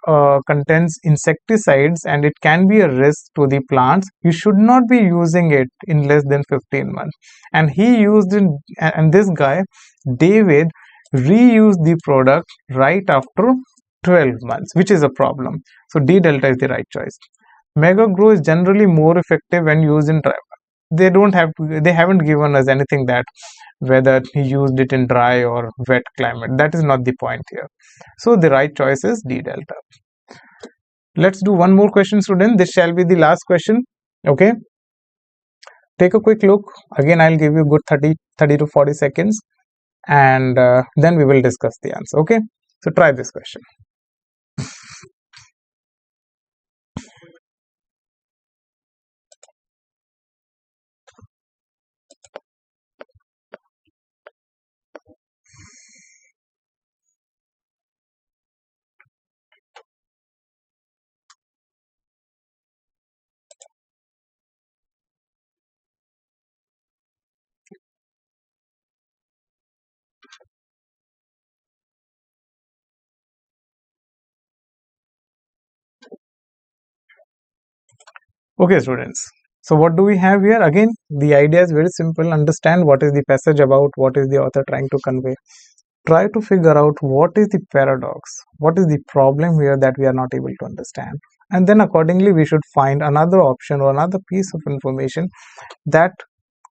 [SPEAKER 1] contains insecticides and it can be a risk to the plants, you should not be using it in less than 15 months. And he used it, and this guy David reused the product right after 12 months, which is a problem. So D delta is the right choice. Mega Grow is generally more effective when used in dry. They haven't given us anything that whether he used it in dry or wet climate. That is not the point here. So the right choice is D delta. Let's do one more question, student. This shall be the last question. Okay. Take a quick look. Again, I'll give you a good 30 to 40 seconds and then we will discuss the answer. Okay. So try this question. Okay, students. So what do we have here? Again, the idea is very simple. Understand what is the passage about, what is the author trying to convey. Try to figure out what is the paradox, what is the problem here that we are not able to understand. And then accordingly, we should find another option or another piece of information that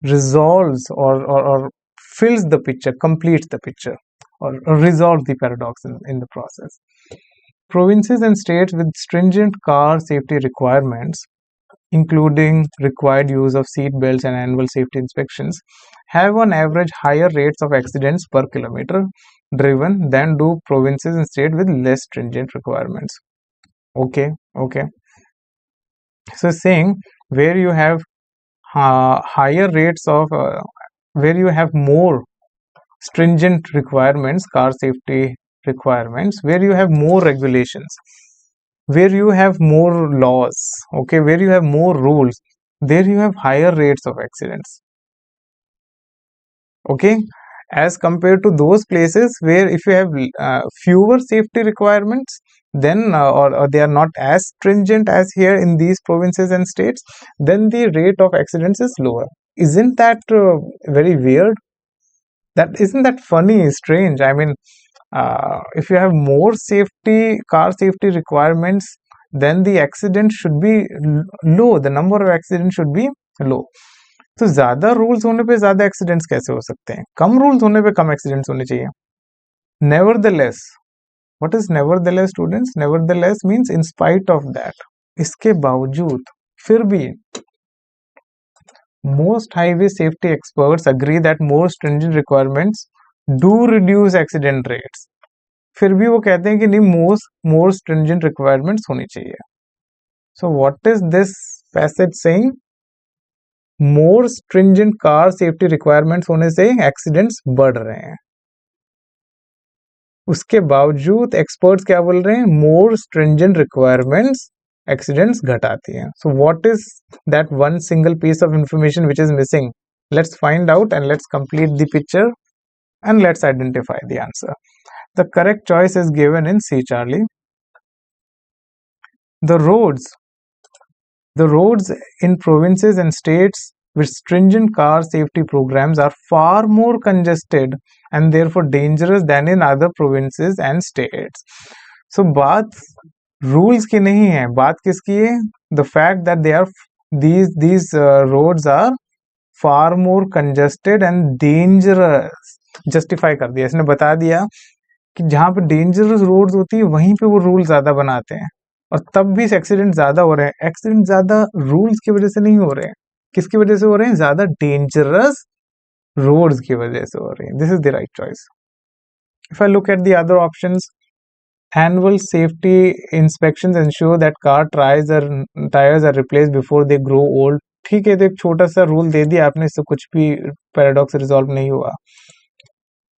[SPEAKER 1] resolves or fills the picture, completes the picture. or resolve the paradox in the process. Provinces and states with stringent car safety requirements, including required use of seat belts and annual safety inspections, have on average higher rates of accidents per kilometer driven than do provinces and states with less stringent requirements. Okay. So saying where you have higher rates of where you have more stringent requirements, car safety requirements, where you have more regulations, where you have more laws, okay, where you have more rules, there you have higher rates of accidents, okay, as compared to those places where if you have fewer safety requirements, then or they are not as stringent as here in these provinces and states, then the rate of accidents is lower. Isn't that very weird? That isn't that funny, strange? I mean, if you have more car safety requirements, then the accident should be low, the number of accidents should be low. तो ज्यादा rules होने पे ज्यादा accidents कैसे हो सकते हैं? कम rules होने पे कम एक्सीडेंट्स होने चाहिए. Nevertheless, what is nevertheless, students? Nevertheless means in spite of that. इसके बावजूद, फिर भी, most highway safety experts agree that more stringent requirements do reduce accident rates. फिर भी वो कहते हैं कि नहीं, more stringent requirements होनी चाहिए. So what is this passage saying? More stringent car safety requirements होने से एक्सीडेंट्स बढ़ रहे हैं. उसके बावजूद एक्सपर्ट्स क्या बोल रहे हैं? मोर स्ट्रिंजेंट रिक्वायरमेंट्स एक्सीडेंट्स घटाती हैं. So what is that one single piece of information which is missing? Let's find out and let's complete the picture and let's identify the answer. The correct choice is given in C, Charlie. The roads in provinces and states with stringent car safety programs are far more congested and therefore dangerous than in other provinces and states. So बात rules की नहीं है, बात किसकी है? The fact that these roads are far more congested and dangerous. Justify कर दिया, इसने बता दिया कि जहां पे डेंजरस रोड्स होती है वहीं पे वो रूल ज्यादा बनाते हैं और तब भी एक्सीडेंट ज्यादा हो रहे हैं. एक्सीडेंट ज्यादा रूल्स की वजह से नहीं हो रहे हैं, किसकी वजह से हो रहे हैं? ज्यादा डेंजरस रोड्स की वजह से हो रहे हैं. This is the right choice. If I look at the other options, annual safety inspections ensure that car tires are replaced before they grow old. ठीक है, तो एक छोटा सा रूल दे दिया आपने, इससे कुछ भी पैराडॉक्स रिजॉल्व नहीं हुआ.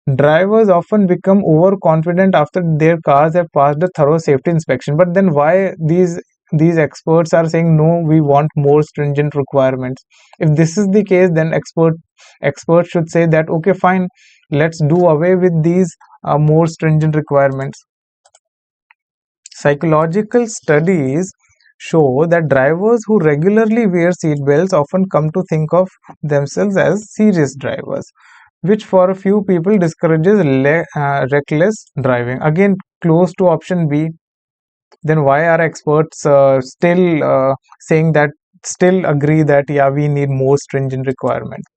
[SPEAKER 1] Drivers often become overconfident after their cars have passed a thorough safety inspection. But then why these experts are saying no, we want more stringent requirements? If this is the case, then experts should say that okay, fine, let's do away with these more stringent requirements. Psychological studies show that drivers who regularly wear seat belts often come to think of themselves as serious drivers, which for a few people discourages reckless driving. Again, close to option B. Then why are experts still saying that, still agree that yeah, we need more stringent requirements?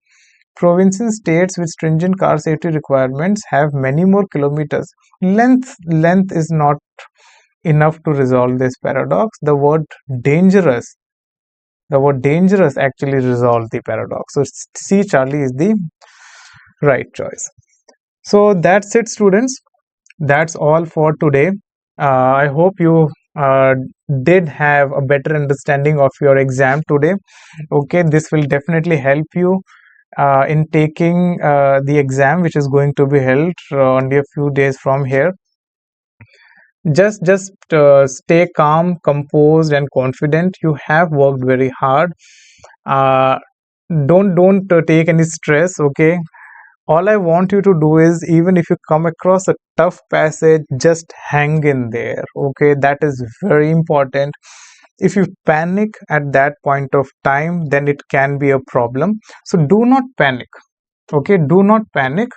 [SPEAKER 1] Provinces and states with stringent car safety requirements have many more kilometers. Length is not enough to resolve this paradox. The word dangerous actually resolves the paradox. So C, Charlie, is the right choice. So that's it, students. That's all for today. I hope you did have a better understanding of your exam today. Okay, this will definitely help you in taking the exam, which is going to be held only a few days from here. Just stay calm, composed, and confident. You have worked very hard. Don't take any stress. Okay. All I want you to do is, even if you come across a tough passage, just hang in there. Okay, that is very important. If you panic at that point of time, then it can be a problem. So do not panic. Okay, do not panic.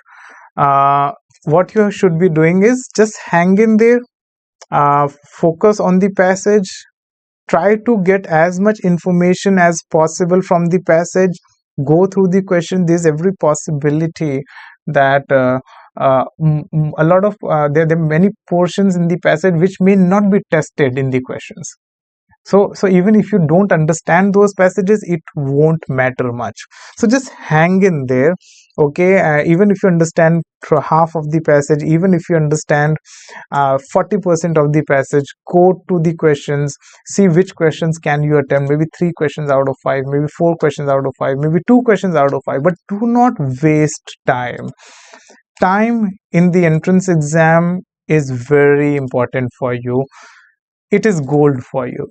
[SPEAKER 1] What you should be doing is just hang in there. Focus on the passage. Try to get as much information as possible from the passage. Go through the question. There's every possibility that a lot of there are many portions in the passage which may not be tested in the questions. So even if you don't understand those passages, it won't matter much. So just hang in there, okay? Even if you understand half of the passage, even if you understand 40% of the passage, go to the questions, see which questions can you attempt. Maybe 3 questions out of 5, maybe 4 questions out of 5, maybe 2 questions out of 5. But do not waste time. Time in the entrance exam is very important for you. It is gold for you.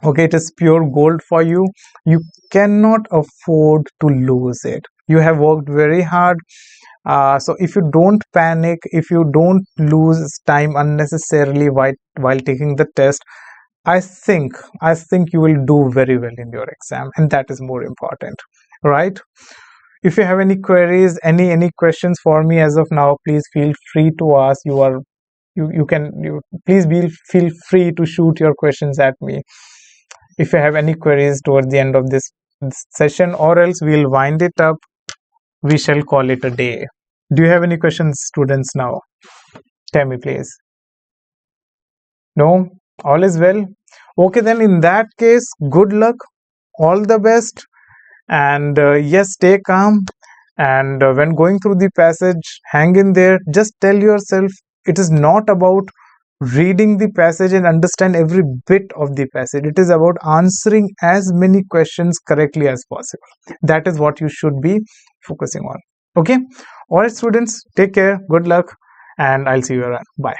[SPEAKER 1] Okay, it is pure gold for you. You cannot afford to lose it. You have worked very hard. So if you don't panic, if you don't lose time unnecessarily while taking the test, I think you will do very well in your exam, and that is more important, right? If you have any queries, any questions for me as of now, please feel free to ask. Please feel free to shoot your questions at me if you have any queries towards the end of this session, or else we'll wind it up. We shall call it a day. Do you have any questions, students, now? Tell me, please. No? All is well? Okay, then in that case, good luck, all the best, and yes, stay calm. And when going through the passage, hang in there. Just tell yourself it is not about reading the passage and understand every bit of the passage. It is about answering as many questions correctly as possible. That is what you should be focusing on. Okay? All right, students, take care, good luck, and I'll see you around. Bye.